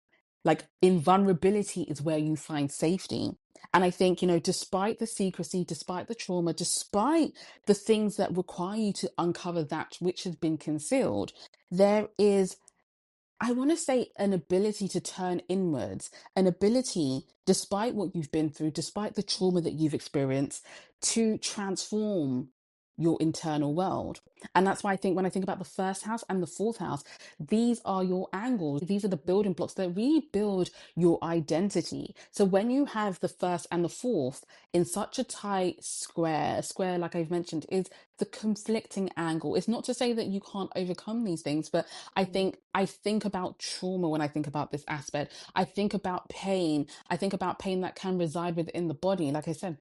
Like in vulnerability is where you find safety. And I think, despite the secrecy, despite the trauma, despite the things that require you to uncover that which has been concealed, there is, I want to say, an ability to turn inwards, an ability, despite what you've been through, despite the trauma that you've experienced, to transform your internal world. And that's why I think when I think about the first house and the fourth house, these are your angles. These are the building blocks that rebuild your identity. So when you have the first and the fourth in such a tight square, a square, like I've mentioned, is the conflicting angle. It's not to say that you can't overcome these things, but I think about trauma when I think about this aspect. I think about pain. I think about pain that can reside within the body. Like I said,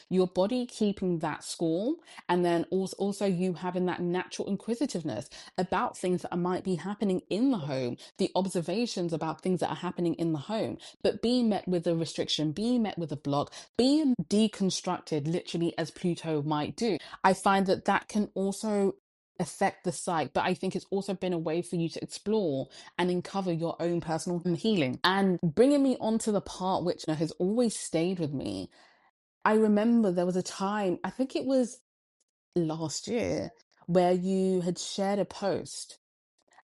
your body keeping that score, and then also you having that natural inquisitiveness about things that might be happening in the home, the observations about things that are happening in the home, but being met with a restriction, being met with a block, being deconstructed, literally as Pluto might do. I find that that can also affect the psyche, but I think it's also been a way for you to explore and uncover your own personal healing. And bringing me on to the part which has always stayed with me, I remember there was a time, I think it was last year, where you had shared a post.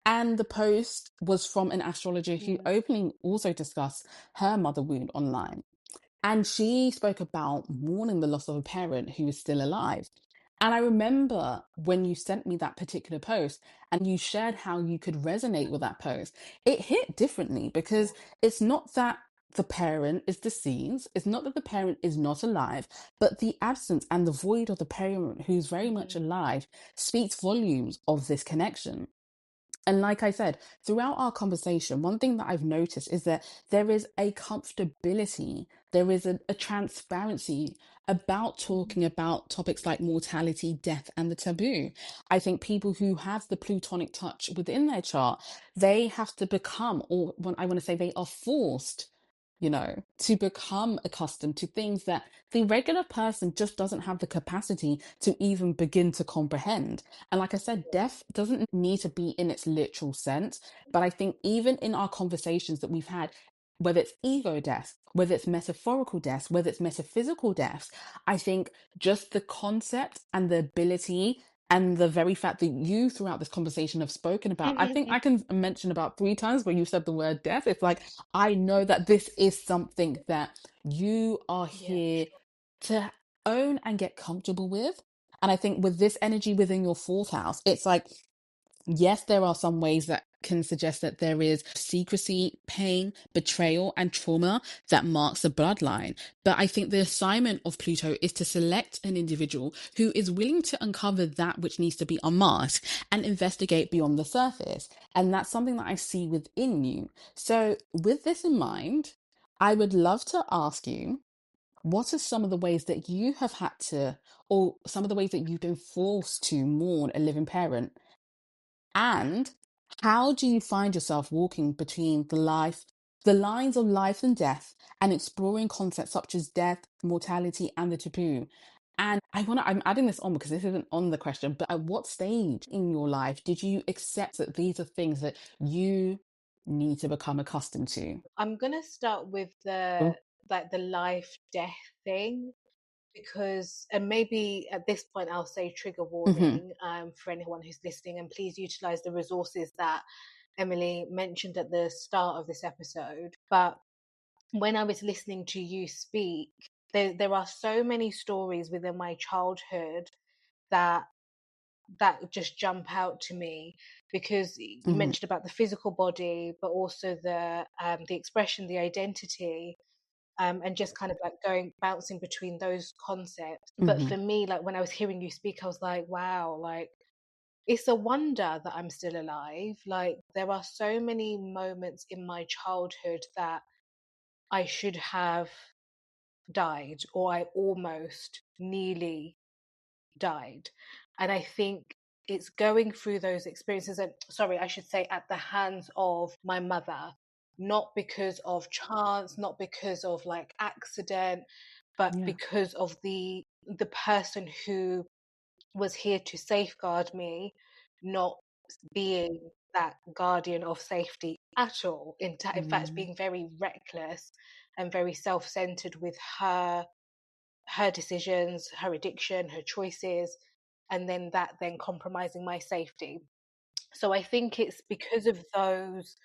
And the post was from an astrologer who Mm. openly also discussed her mother wound online. And she spoke about mourning the loss of a parent who is still alive. And I remember when you sent me that particular post and you shared how you could resonate with that post, it hit differently because it's not that the parent is deceased, it's not that the parent is not alive, but the absence and the void of the parent who's very much Mhm. alive speaks volumes of this connection. And like I said, throughout our conversation, one thing that I've noticed is that there is a comfortability, there is a transparency about talking about topics like mortality, death, and the taboo. I think people who have the plutonic touch within their chart, they have to become, or when I want to say they are forced, to become accustomed to things that the regular person just doesn't have the capacity to even begin to comprehend. And like I said, death doesn't need to be in its literal sense. But I think even in our conversations that we've had, whether it's ego death, whether it's metaphorical death, whether it's metaphysical death, I think just the concept and the ability and the very fact that you throughout this conversation have spoken about, I think I can mention about 3 times where you said the word death. It's like, I know that this is something that you are Yeah. here to own and get comfortable with. And I think with this energy within your fourth house, it's like, yes, there are some ways that can suggest that there is secrecy, pain, betrayal, and trauma that marks the bloodline. But I think the assignment of Pluto is to select an individual who is willing to uncover that which needs to be unmasked and investigate beyond the surface. And that's something that I see within you. So, with this in mind, I would love to ask you, what are some of the ways that you have had to, or some of the ways that you've been forced to mourn a living parent? And how do you find yourself walking between the lines of life and death, and exploring concepts such as death, mortality, and the taboo? And I'm adding this on because this isn't on the question, but at what stage in your life did you accept that these are things that you need to become accustomed to? I'm gonna start with Oh. the life death thing, because, and maybe at this point I'll say trigger Hmm. warning for anyone who's listening, and please utilize the resources that Emily mentioned at the start of this episode. But when I was listening to you speak, there are so many stories within my childhood that just jump out to me, because you Hmm. mentioned about the physical body, but also the expression, the identity, and just kind of like going bouncing between those concepts. But Hmm. for me, like when I was hearing you speak, I was like, wow, like it's a wonder that I'm still alive. Like there are so many moments in my childhood that I should have died, or I almost nearly died. And I think it's going through those experiences, and sorry, I should say at the hands of my mother, not because of chance, not because of like accident, but Yeah. because of the person who was here to safeguard me, not being that guardian of safety at all. In fact, being very reckless and very self-centered with her decisions, her addiction, her choices, and then that then compromising my safety. So I think it's because of those,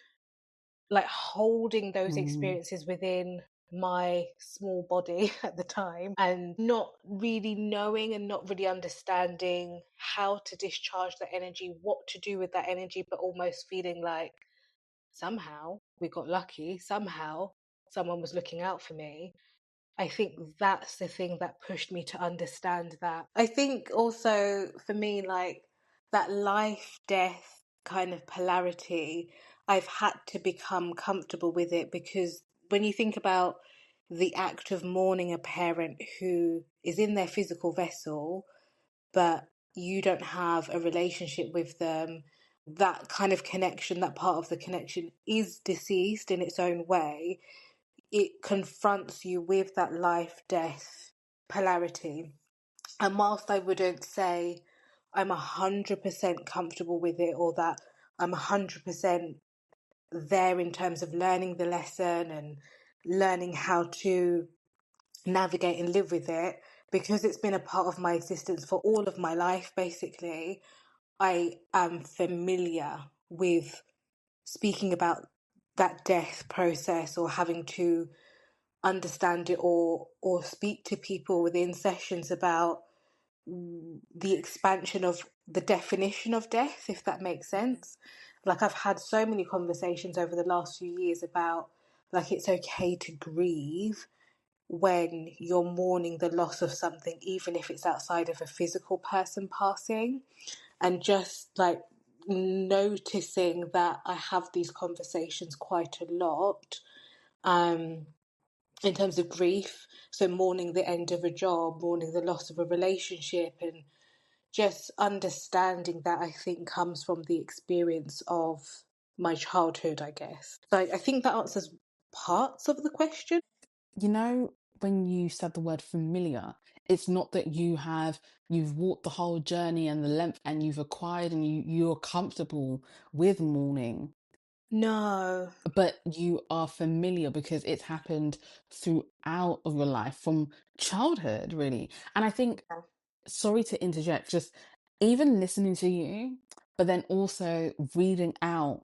like holding those Mm. experiences within my small body at the time, and not really knowing and not really understanding how to discharge that energy, what to do with that energy, but almost feeling like somehow we got lucky, somehow someone was looking out for me. I think that's the thing that pushed me to understand that. I think also for me, like that life death kind of polarity, I've had to become comfortable with it, because when you think about the act of mourning a parent who is in their physical vessel, but you don't have a relationship with them, that kind of connection, that part of the connection is deceased in its own way. It confronts you with that life death polarity. And whilst I wouldn't say I'm 100% comfortable with it, or that I'm 100% there in terms of learning the lesson and learning how to navigate and live with it, because it's been a part of my existence for all of my life, basically, I am familiar with speaking about that death process, or having to understand it, or speak to people within sessions about the expansion of the definition of death, if that makes sense. Like I've had so many conversations over the last few years about, like, it's okay to grieve when you're mourning the loss of something, even if it's outside of a physical person passing. And just like noticing that I have these conversations quite a lot, in terms of grief. So mourning the end of a job, mourning the loss of a relationship, and just understanding that, I think, comes from the experience of my childhood, I guess. So I think that answers parts of the question. You know, when you said the word familiar, it's not that you've walked the whole journey and the length and you've acquired and you're comfortable with mourning, No. but you are familiar because it's happened throughout of your life from childhood, really. And I think, sorry to interject, just even listening to you, but then also reading out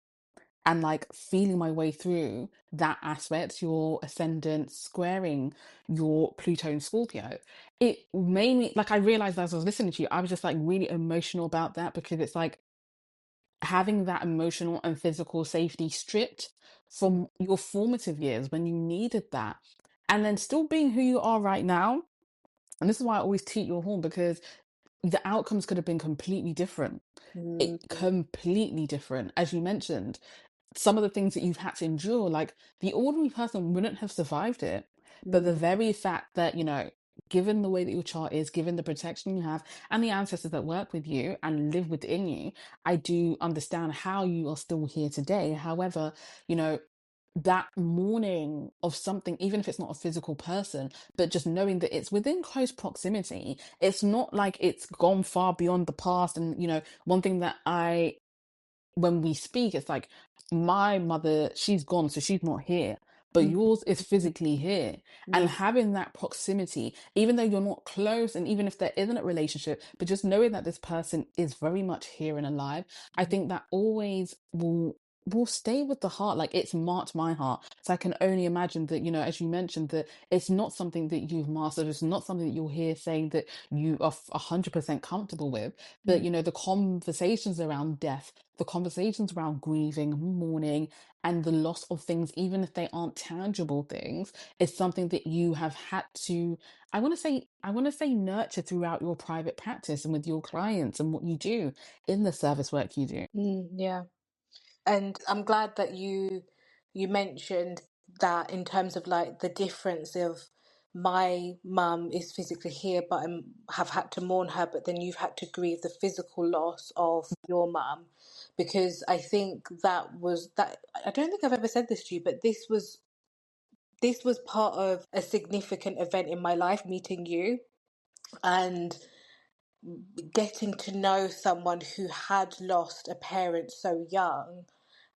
and like feeling my way through that aspect, your ascendant squaring your Pluto and Scorpio, it made me, like, I realized as I was listening to you, I was just like really emotional about that, because it's like having that emotional and physical safety stripped from your formative years when you needed that, and then still being who you are right now. And this is why I always toot your horn, because the outcomes could have been completely different. Mm, It completely different, as you mentioned, some of the things that you've had to endure, like the ordinary person wouldn't have survived it. But the mm, very fact that, given the way that your chart is, given the protection you have and the ancestors that work with you and live within you, I do understand how you are still here today. However, you know, that mourning of something, even if it's not a physical person, but just knowing that it's within close proximity, it's not like it's gone far beyond the past. And, one thing that when we speak, it's like my mother, she's gone, so she's not here, but mm, yours is physically here. And yeah. having that proximity, even though you're not close, and even if there isn't a relationship, but just knowing that this person is very much here and alive, I think that always will stay with the heart. Like, it's marked my heart. So I can only imagine that, as you mentioned, that it's not something that you've mastered, it's not something that you'll hear saying that you are 100% comfortable with. But Mm, the conversations around death, the conversations around grieving, mourning, and the loss of things, even if they aren't tangible things, is something that you have had to, I want to say nurture throughout your private practice and with your clients and what you do in the service work you do. yeah. And I'm glad that you mentioned that, in terms of like the difference of my mum is physically here, but I have had to mourn her, but then you've had to grieve the physical loss of your mum. Because I think that I don't think I've ever said this to you, but this was part of a significant event in my life, meeting you and getting to know someone who had lost a parent so young.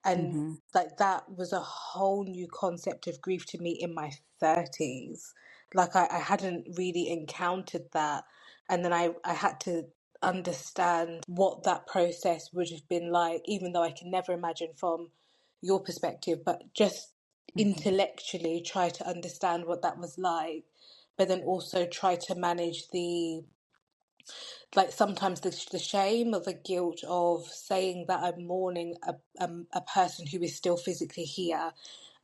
And Mm-hmm. like that was a whole new concept of grief to me in my 30s. Like I hadn't really encountered that. And then I had to understand what that process would have been like, even though I can never imagine from your perspective, but just Mm-hmm. intellectually try to understand what that was like, but then also try to manage sometimes the shame or the guilt of saying that I'm mourning a person who is still physically here.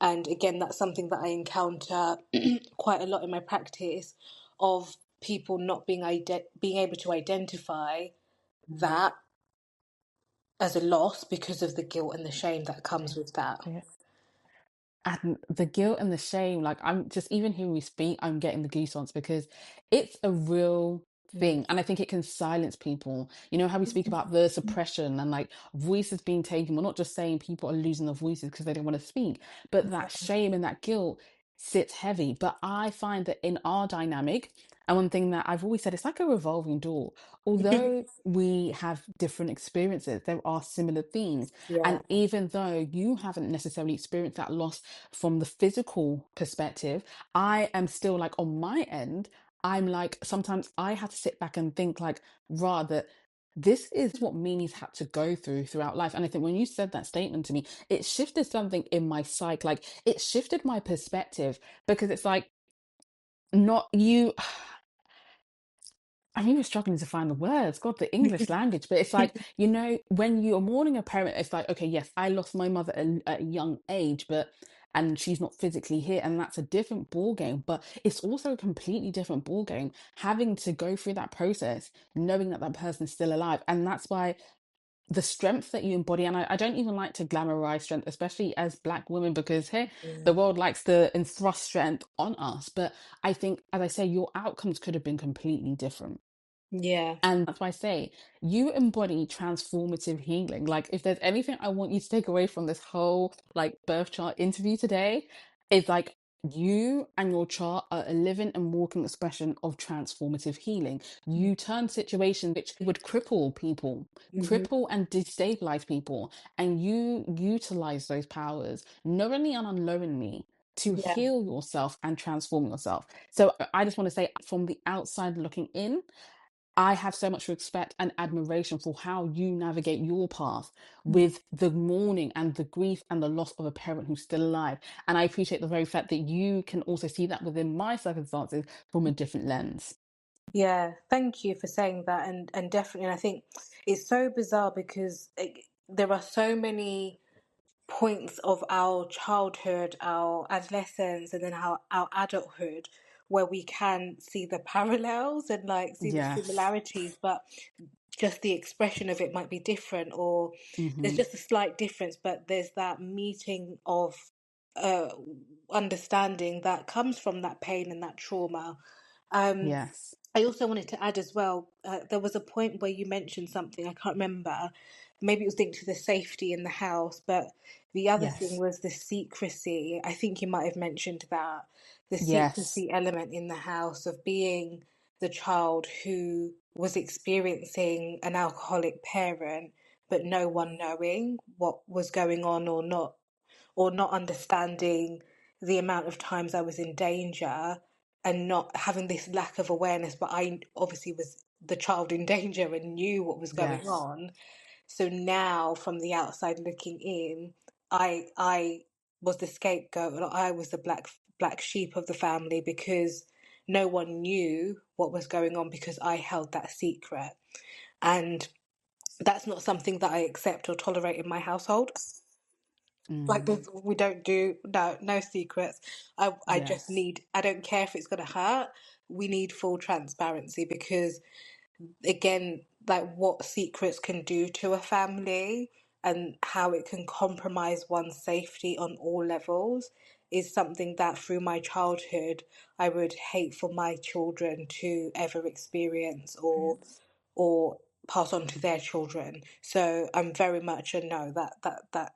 And again, that's something that I encounter quite a lot in my practice, of people not being able to identify that as a loss because of the guilt and the shame that comes with that. Yeah. And the guilt and the shame, like I'm just even hearing you speak, I'm getting the goosebumps because it's a real Mm. thing. And I think it can silence people. You know how we speak about the suppression and like voices being taken. We're not just saying people are losing their voices because they don't want to speak, but that shame and that guilt sits heavy. But I find that in our dynamic, and one thing that I've always said, it's like a revolving door. Although we have different experiences, there are similar themes. Yeah. And even though you haven't necessarily experienced that loss from the physical perspective, I am still like on my end, I'm like, sometimes I have to sit back and think like, rather, this is what Mimi's had to go through throughout life. And I think when you said that statement to me, it shifted something in my psyche. Like it shifted my perspective because it's like, not you. I'm even struggling to find the words. God, the English language. But it's like, you know, when you're mourning a parent, it's like, okay, yes, I lost my mother at a young age, and she's not physically here, and that's a different ball game. But it's also a completely different ball game having to go through that process, knowing that that person's still alive, and that's why the strength that you embody. And I don't even like to glamorize strength, especially as Black women, because here the world likes to enthrust strength on us. But I think, as I say, your outcomes could have been completely different. Yeah. And that's why I say you embody transformative healing. Like, if there's anything I want you to take away from this whole like birth chart interview today, is like you and your chart are a living and walking expression of transformative healing. You turn situations which would cripple people, Hmm. cripple and destabilize people, and you utilize those powers knowingly and unknowingly to Yeah. heal yourself and transform yourself. So I just want to say, from the outside looking in, I have so much respect and admiration for how you navigate your path with the mourning and the grief and the loss of a parent who's still alive. And I appreciate the very fact that you can also see that within my circumstances from a different lens. Yeah, thank you for saying that, and definitely, and I think it's so bizarre because there are so many points of our childhood, our adolescence, and then our adulthood where we can see the parallels and like see the Yes. similarities, but just the expression of it might be different, or there's Hmm. just a slight difference, but there's that meeting of uh understanding that comes from that pain and that trauma. um Yes. I also wanted to add as well, there was a point where you mentioned something, I can't remember, maybe it was linked to the safety in the house, but the other thing Yes. was the secrecy. I think you might have mentioned that, the Yes. secrecy element in the house of being the child who was experiencing an alcoholic parent, but no one knowing what was going on, or not understanding the amount of times I was in danger, and not having this lack of awareness, but I obviously was the child in danger and knew what was going Yes. on. So now, from the outside looking in, I was the scapegoat, and I was the black sheep of the family because no one knew what was going on because I held that secret. And that's not something that I accept or tolerate in my household. Like Mm. this, we don't do, no secrets. I just Yes. need, I don't care if it's going to hurt. We need full transparency because, again, like what secrets can do to a family and how it can compromise one's safety on all levels is something that through my childhood I would hate for my children to ever experience or pass on to their children. So I'm very much a no. That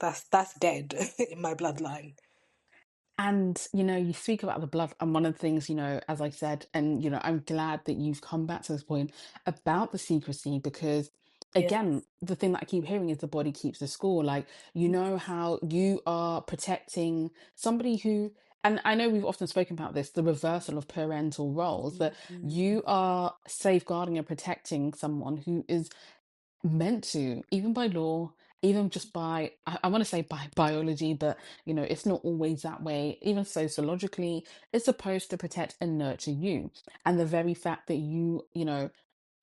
that's dead in my bloodline. And, you speak about the blood, and one of the things, as I said, and, I'm glad that you've come back to this point about the secrecy, because Yeah. again, the thing that I keep hearing is the body keeps the score. Like, how you are protecting somebody who, and I know we've often spoken about this, the reversal of parental roles, that you are safeguarding and protecting someone who is meant to, even by law, even just by, I want to say by biology, but it's not always that way. Even sociologically, it's supposed to protect and nurture you. And the very fact that you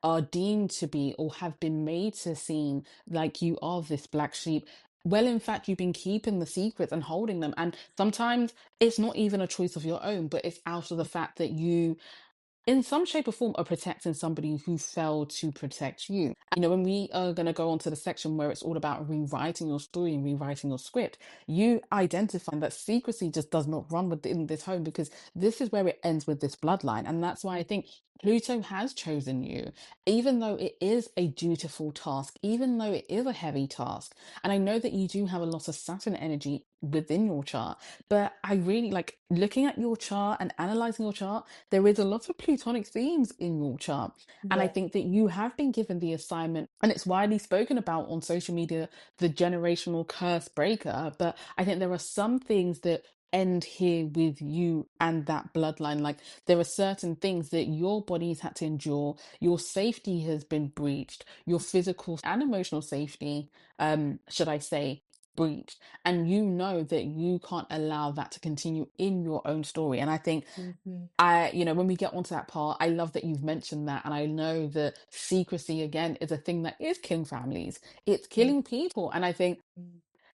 are deemed to be or have been made to seem like you are this black sheep. Well, in fact, you've been keeping the secrets and holding them. And sometimes it's not even a choice of your own, but it's out of the fact that you in some shape or form are protecting somebody who failed to protect you. When we are going to go on to the section where it's all about rewriting your story and rewriting your script, you identify that secrecy just does not run within this home, because this is where it ends with this bloodline. And that's why I think Pluto has chosen you, even though it is a dutiful task, even though it is a heavy task. And I know that you do have a lot of Saturn energy within your chart, but I really like looking at your chart and analyzing your chart. There is a lot of plutonic themes in your chart. And I Yeah. think that you have been given the assignment, and it's widely spoken about on social media, the generational curse breaker. But I think there are some things that end here with you and that bloodline. Like, there are certain things that your body's had to endure, your safety has been breached, your physical and emotional safety, should I say, breached. And you know that you can't allow that to continue in your own story. And I think Hmm. when we get onto that part, I love that you've mentioned that. And I know that secrecy, again, is a thing that is killing families. It's killing people. And I think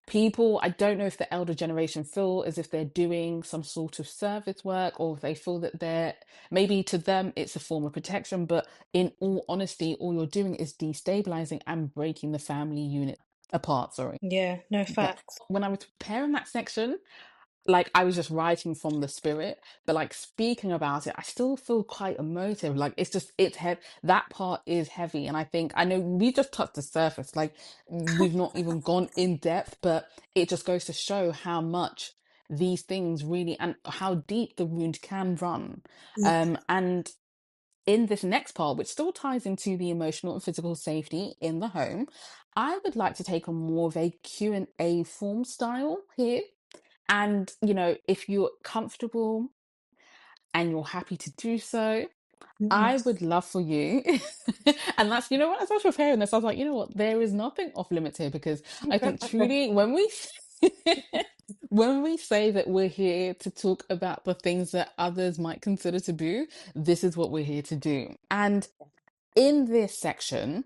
people, I don't know if the elder generation feel as if they're doing some sort of service work, or if they feel that maybe to them it's a form of protection. But in all honesty, all you're doing is destabilizing and breaking the family unit apart. Sorry. Yeah, no But facts. when I was preparing that section, like, I was just writing from the spirit, but like speaking about it, I still feel quite emotive. Like, it's heavy. That part is heavy. And I know we just touched the surface, like we've not even gone in depth, but it just goes to show how much these things really, and how deep the wound can run. And in this next part, which still ties into the emotional and physical safety in the home, I would like to take on more of a Q&A form style here. And, if you're comfortable and you're happy to do so, I would love for you. And that's, what, as I was preparing this, I was like, what, there is nothing off limits here, because I think truly when we say that we're here to talk about the things that others might consider taboo, this is what we're here to do. And in this section,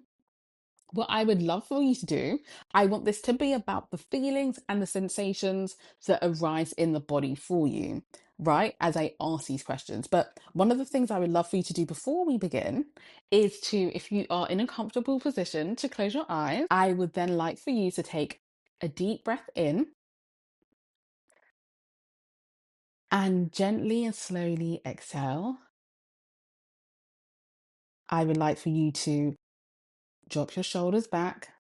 what I would love for you to do, I want this to be about the feelings and the sensations that arise in the body for you, right? As I ask these questions. But one of the things I would love for you to do before we begin is to, if you are in a comfortable position, to close your eyes. I would then like for you to take a deep breath in and gently and slowly exhale. I would like for you to drop your shoulders back,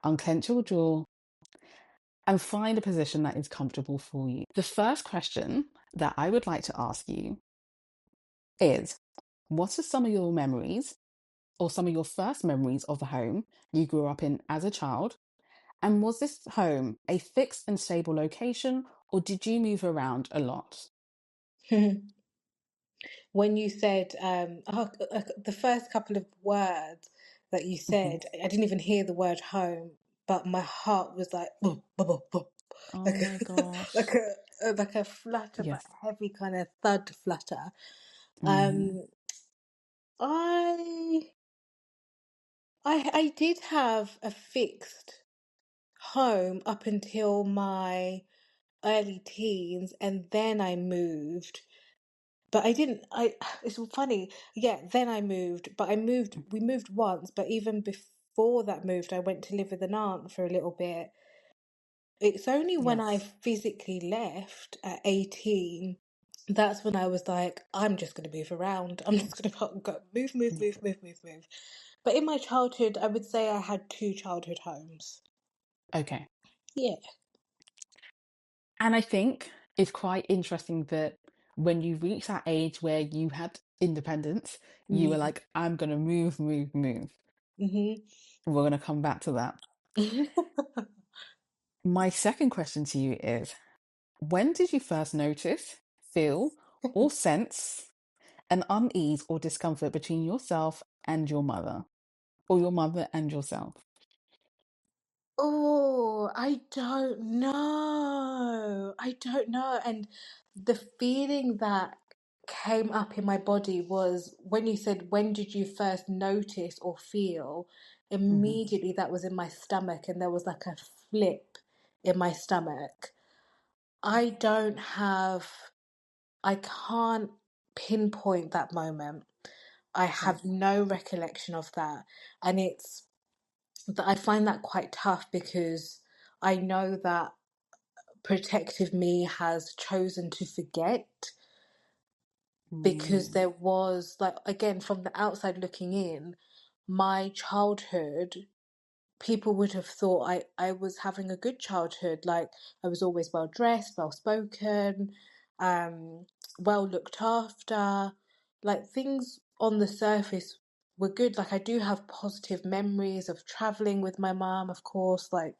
unclench your jaw, and find a position that is comfortable for you. The first question that I would like to ask you is, what are some of your memories, or some of your first memories of the home you grew up in as a child? And was this home a fixed and stable location, or did you move around a lot? When you said the first couple of words that you Mhm. said, I didn't even hear the word home, but my heart was like boom, boom, boom, boom. Oh like my like gosh. a flutter, but Yes. heavy kind of thud flutter. Mm-hmm. Um, I I did have a fixed home up until my early teens, and then I moved. But I didn't. It's funny. Yeah, then I moved, but I moved. We moved once, but even before that moved, I went to live with an aunt for a little bit. It's only when I Yes. physically left at 18, that's when I was like, I'm just going to move around. I'm just going to go move, move, Yeah. move, move, move, move. But in my childhood, I would say I had two childhood homes. Okay. Yeah. And I think it's quite interesting that when you reach that age where you had independence, you were Mm. like, I'm going to move, move, move. Hmm. We're going to come back to that. My second question to you is, when did you first notice, feel, or sense an unease or discomfort between yourself and your mother, or your mother and yourself? Oh, I don't know. I don't know. And the feeling that came up in my body was when you said, when did you first notice or feel? Hmm. Immediately that was in my stomach, and there was like a flip in my stomach. I don't have, I can't pinpoint that moment. I Okay. have no recollection of that. And it's that I find that quite tough because I know that protective me has chosen to forget, because Mm, there was, like, again, from the outside looking in, my childhood, people would have thought I was having a good childhood. Like, I was always well dressed, well spoken, um, well looked after. Like, things on the surface were good. Like, I do have positive memories of traveling with my mom, of course, like,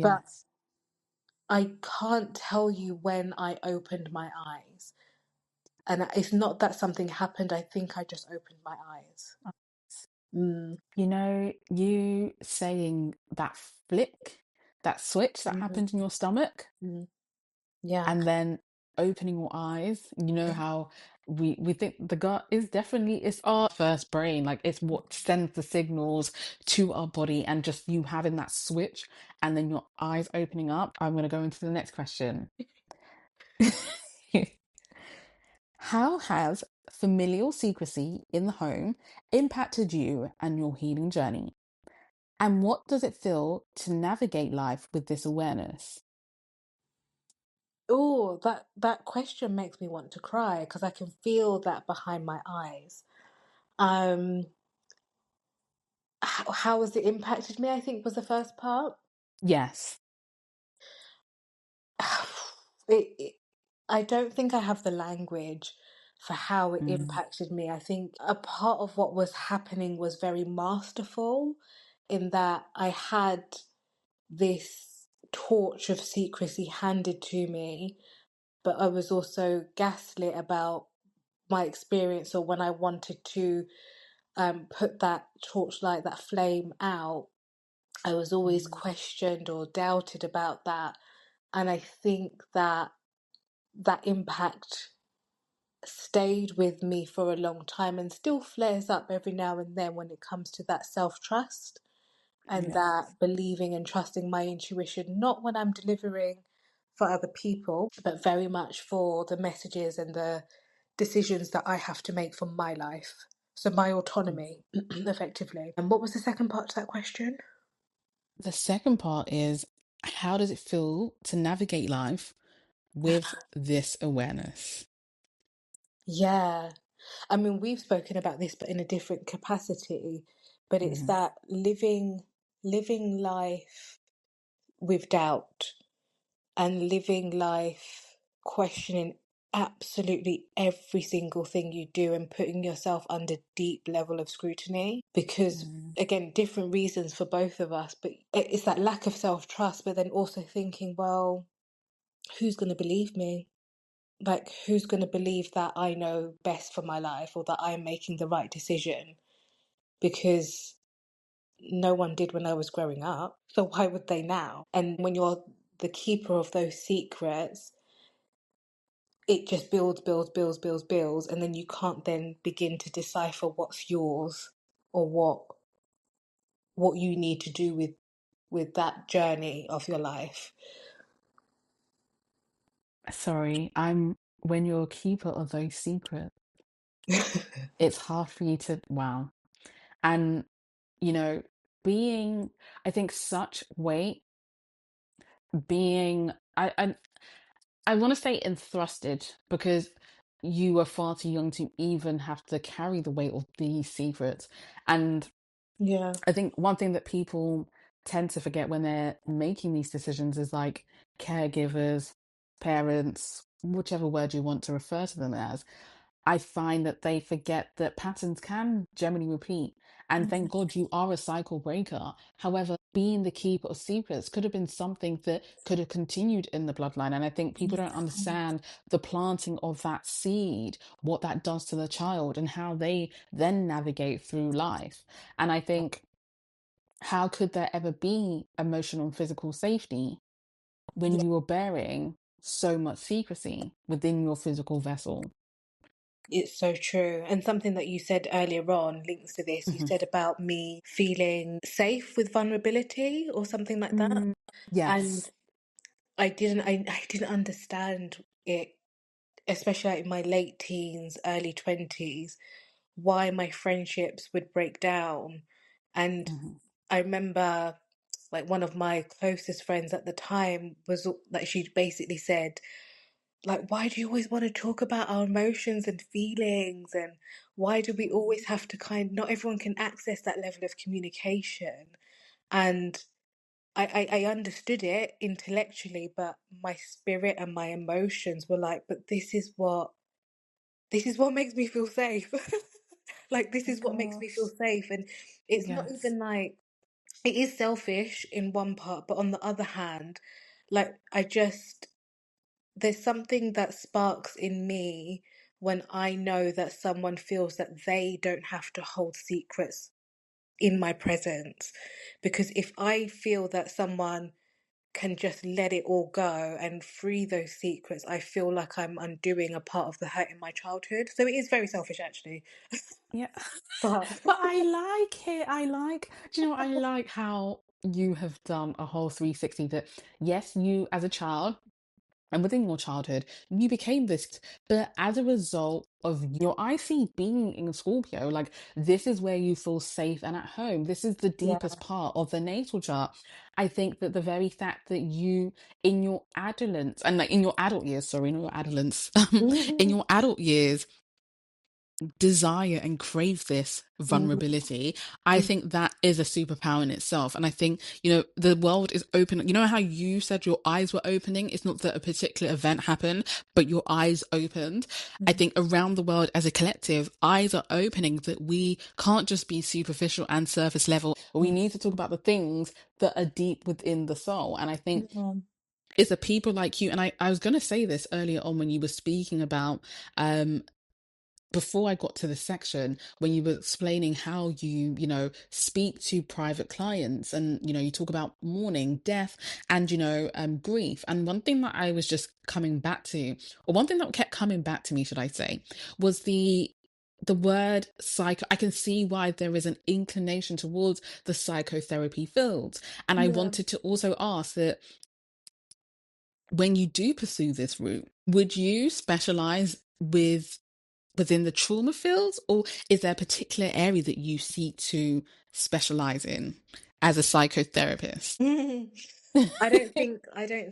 but yes. I can't tell you when I opened my eyes. And it's not that something happened, I think I just opened my eyes. Mm. You know, you saying that flick, that switch that Mm. happened in your stomach, Mm. Yeah. and then opening your eyes. You know how we think the gut is definitely it's our first brain, like it's what sends the signals to our body, and just you having that switch and then your eyes opening up. I'm going to go into the next question. How has familial secrecy in the home impacted you and your healing journey? And what does it feel to navigate life with this awareness? Oh, that question makes me want to cry because I can feel that behind my eyes. Um, how has it impacted me, I think was the first part. Yes. It, I don't think I have the language for how it Mm, impacted me. I think a part of what was happening was very masterful, in that I had this torch of secrecy handed to me, but I was also gaslit about my experience, or when I wanted to put that torchlight, that flame out, I was always mm, questioned or doubted about that. And I think that that impact stayed with me for a long time and still flares up every now and then when it comes to that self trust and yes. that believing and trusting my intuition, not when I'm delivering for other people, but very much for the messages and the decisions that I have to make for my life. So my Mm. autonomy, effectively. And what was the second part to that question? The second part is, how does it feel to navigate life with this awareness? Yeah. I mean, we've spoken about this, but in a different capacity. But it's Mhm. that living life with doubt, and living life questioning absolutely every single thing you do, and putting yourself under deep level of scrutiny, because Mm, again, different reasons for both of us, but it's that lack of self-trust, but then also thinking, well, who's going to believe me? Like, who's going to believe that I know best for my life, or that I'm making the right decision? Because no one did when I was growing up, so why would they now? And when you're the keeper of those secrets, it just builds, builds, builds, builds, builds, and then you can't then begin to decipher what's yours, or what you need to do with that journey of your life. sorry, I'm when you're a keeper of those secrets, it's hard for you to wow. And you know, being I think such weight being I want to say entrusted, because you were far too young to even have to carry the weight of these secrets. And Yeah. I think one thing that people tend to forget when they're making these decisions is like caregivers, parents, whichever word you want to refer to them as. I find that they forget that patterns can generally repeat. And thank God you are a cycle breaker. However, being the keeper of secrets could have been something that could have continued in the bloodline. And I think people don't understand the planting of that seed, what that does to the child, and how they then navigate through life. And I think, how could there ever be emotional and physical safety when Yeah, you are bearing so much secrecy within your physical vessel? it's so true. And something that you said earlier on links to this. You Mhm. said about me feeling safe with vulnerability or something like that. Mm, And yes. I didn't understand it, especially like in my late teens, early 20s, why my friendships would break down. And Mhm. I remember like one of my closest friends at the time was like, she basically said, like, why do you always want to talk about our emotions and feelings? And why do we always have to not everyone can access that level of communication. And I understood it intellectually, but my spirit and my emotions were like, but this is what makes me feel safe. Like, this My is what makes me feel gosh. safe. And it's not Yes. even like, it is selfish in one part, but on the other hand, like, there's something that sparks in me when I know that someone feels that they don't have to hold secrets in my presence. Because if I feel that someone can just let it all go and free those secrets, I feel like I'm undoing a part of the hurt in my childhood. So it is very selfish, actually. Yeah. But But I like it. Do you know what? I like how you have done a whole 360, that yes, you as a child and within your childhood, you became this, but as a result of your IC being in Scorpio, like, this is where you feel safe and at home. This is the yeah. deepest part of the natal chart. I think that the very fact that you, in your adolescence, and like in your adult years, sorry, not your adolescence, in your adult years, desire and crave this vulnerability, I think that is a superpower in itself. And I think, the world is open. You know how you said your eyes were opening? It's not that a particular event happened, but your eyes opened. I think around the world as a collective, eyes are opening, that we can't just be superficial and surface level. We need to talk about the things that are deep within the soul. And I think it's the people like you. And I was going to say this earlier on when you were speaking about, before I got to this section, when you were explaining how speak to private clients, and, you talk about mourning, death, and, grief. And one thing that I was just coming back to, or one thing that kept coming back to me, should I say, was the word psycho. I can see why there is an inclination towards the psychotherapy field. And I Yeah. wanted to also ask that, when you do pursue this route, would you specialize within the trauma fields, or is there a particular area that you seek to specialize in as a psychotherapist? I don't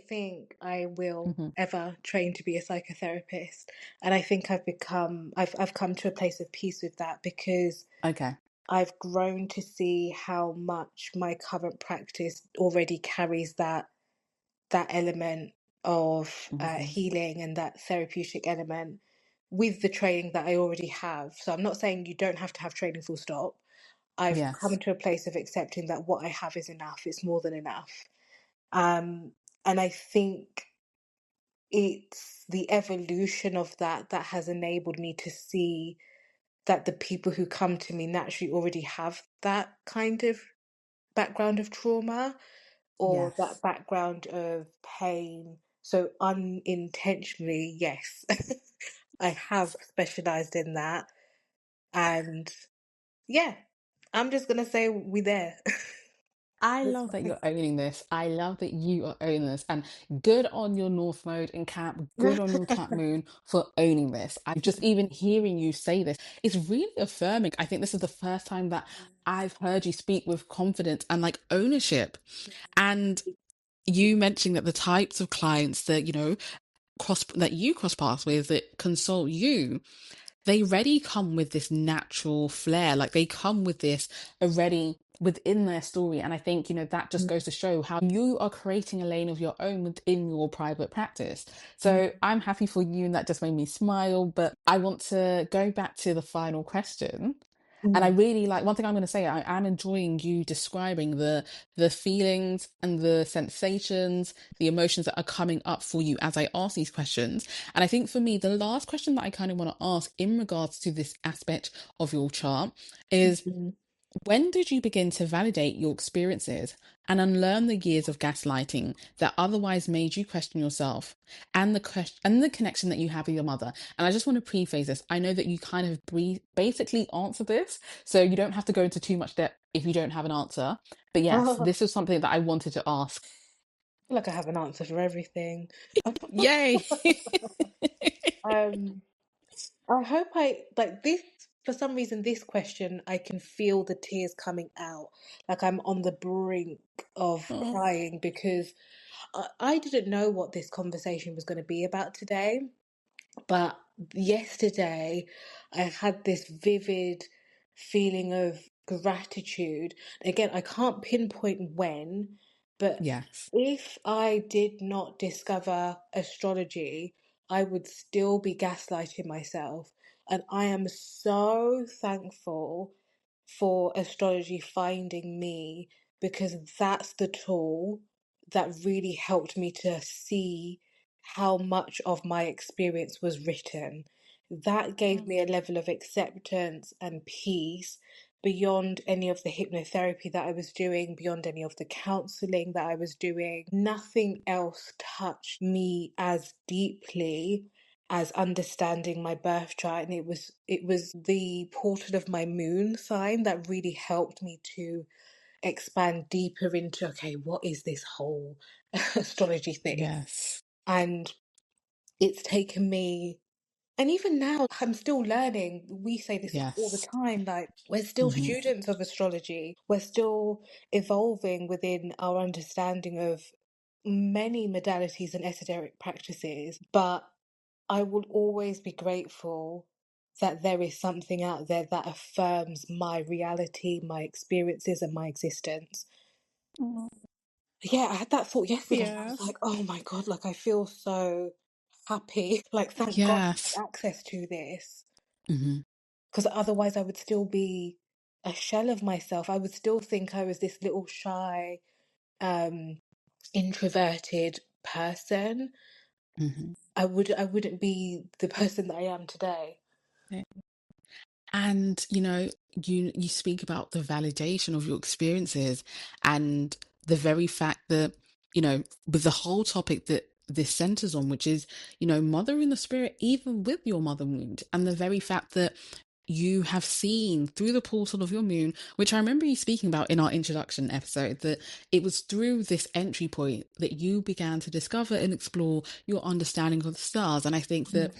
think I will Hmm. ever train to be a psychotherapist. And I think I've come to a place of peace with that, because Okay. I've grown to see how much my current practice already carries that element of Hmm. healing and that therapeutic element with the training that I already have. So I'm not saying you don't have to have training full stop. I've come Yes. to a place of accepting that what I have is enough. It's more than enough. Um, and I think it's the evolution of that has enabled me to see that the people who come to me naturally already have that kind of background of trauma or Yes. that background of pain. So unintentionally, yes, I have specialized in that. And yeah, I'm just gonna say we there. I love that you're owning this. I love that you are owning this. And good on your North Node in Cap. Good on your Cap Moon for owning this. I'm just even hearing you say this. It's really affirming. I think this is the first time that I've heard you speak with confidence and like ownership. And you mentioning that the types of clients that, you cross paths with that consult you, they already come with this natural flair. Like they come with this already within their story. And I think, that just goes to show how you are creating a lane of your own within your private practice. So I'm happy for you, and that just made me smile. But I want to go back to the final question. And I really like, one thing I'm going to say, I am enjoying you describing the feelings and the sensations, the emotions that are coming up for you as I ask these questions. And I think for me, the last question that I kind of want to ask in regards to this aspect of your chart is, Mhm. when did you begin to validate your experiences and unlearn the years of gaslighting that otherwise made you question yourself and the connection that you have with your mother? And I just want to preface this. I know that you kind of basically answer this, so you don't have to go into too much depth if you don't have an answer. But yes, I this is something that I wanted to ask. feel like I have an answer for everything. Yay! um, I hope I like this. For some reason, this question, I can feel the tears coming out. Like I'm on the brink of Oh, crying because I didn't know what this conversation was going to be about today. But yesterday, I had this vivid feeling of gratitude. Again, I can't pinpoint when, but yes. if I did not discover astrology, I would still be gaslighting myself. And I am so thankful for astrology finding me because that's the tool that really helped me to see how much of my experience was written. That gave me a level of acceptance and peace beyond any of the hypnotherapy that I was doing, beyond any of the counseling that I was doing. Nothing else touched me as deeply as understanding my birth chart, and it was the portal of my moon sign that really helped me to expand deeper into, okay, what is this whole astrology thing? Yes. And it's taken me, and even now, I'm still learning. We say this all the Yes. time, like, we're still Hmm. students of astrology. We're still evolving within our understanding of many modalities and esoteric practices. But I will always be grateful that there is something out there that affirms my reality, my experiences, and my existence. Yeah, I had that thought yesterday. And I was Yes. like, oh my God, like I feel so happy. Like, thank God I Yes. have access to this. Hmm. Because otherwise, I would still be a shell of myself. I would still think I was this little shy, um, introverted person. Hmm. I wouldn't be the person that I am today. And you speak about the validation of your experiences and the very fact that, with the whole topic that this centers on, which is, mothering the spirit even with your mother wound, and the very fact that you have seen through the portal of your moon, which I remember you speaking about in our introduction episode, that it was through this entry point that you began to discover and explore your understanding of the stars. And I think that,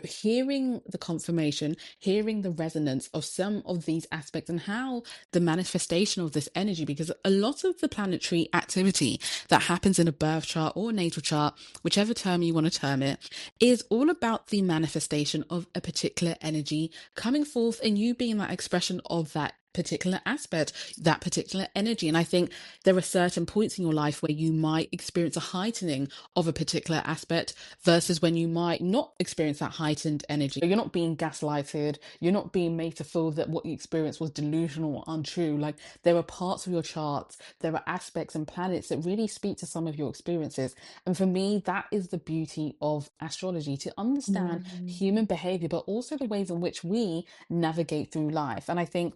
hearing the confirmation, hearing the resonance of some of these aspects and how the manifestation of this energy, because a lot of the planetary activity that happens in a birth chart or a natal chart, whichever term you want to term it, is all about the manifestation of a particular energy coming forth and you being that expression of that particular aspect, that particular energy. And I think there are certain points in your life where you might experience a heightening of a particular aspect versus when you might not experience that heightened energy. You're not being gaslighted, you're not being made to feel that what you experienced was delusional or untrue. Like, there are parts of your charts, there are aspects and planets that really speak to some of your experiences. And for me, that is the beauty of astrology, to understand Mm. human behavior, but also the ways in which we navigate through life. And I think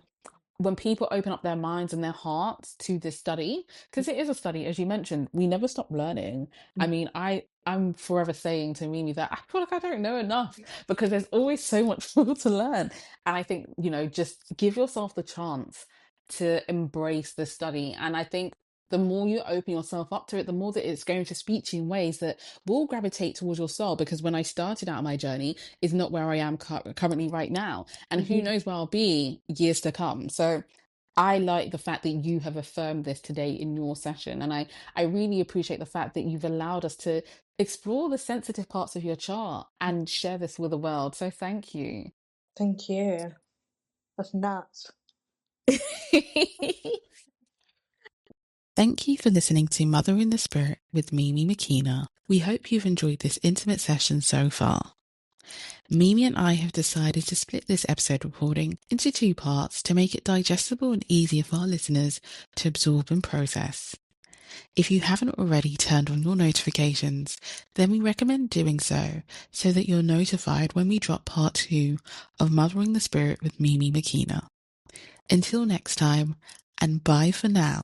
when people open up their minds and their hearts to this study, because it is a study, as you mentioned, we never stop learning. I mean, I'm forever saying to Mimi that I feel like I don't know enough because there's always so much more to learn. And I think, just give yourself the chance to embrace the study. And I think the more you open yourself up to it, the more that it's going to speak to you in ways that will gravitate towards your soul. Because when I started out my journey is not where I am currently right now. And who Mhm. knows where I'll be years to come. So I like the fact that you have affirmed this today in your session. And I really appreciate the fact that you've allowed us to explore the sensitive parts of your chart and share this with the world. So thank you. Thank you. That's nuts. Thank you for listening to Mother in the Spirit with Mimi Makina. We hope you've enjoyed this intimate session so far. Mimi and I have decided to split this episode recording into 2 parts to make it digestible and easier for our listeners to absorb and process. If you haven't already turned on your notifications, then we recommend doing so that you're notified when we drop part 2 of Mothering the Spirit with Mimi Makina. Until next time, and bye for now.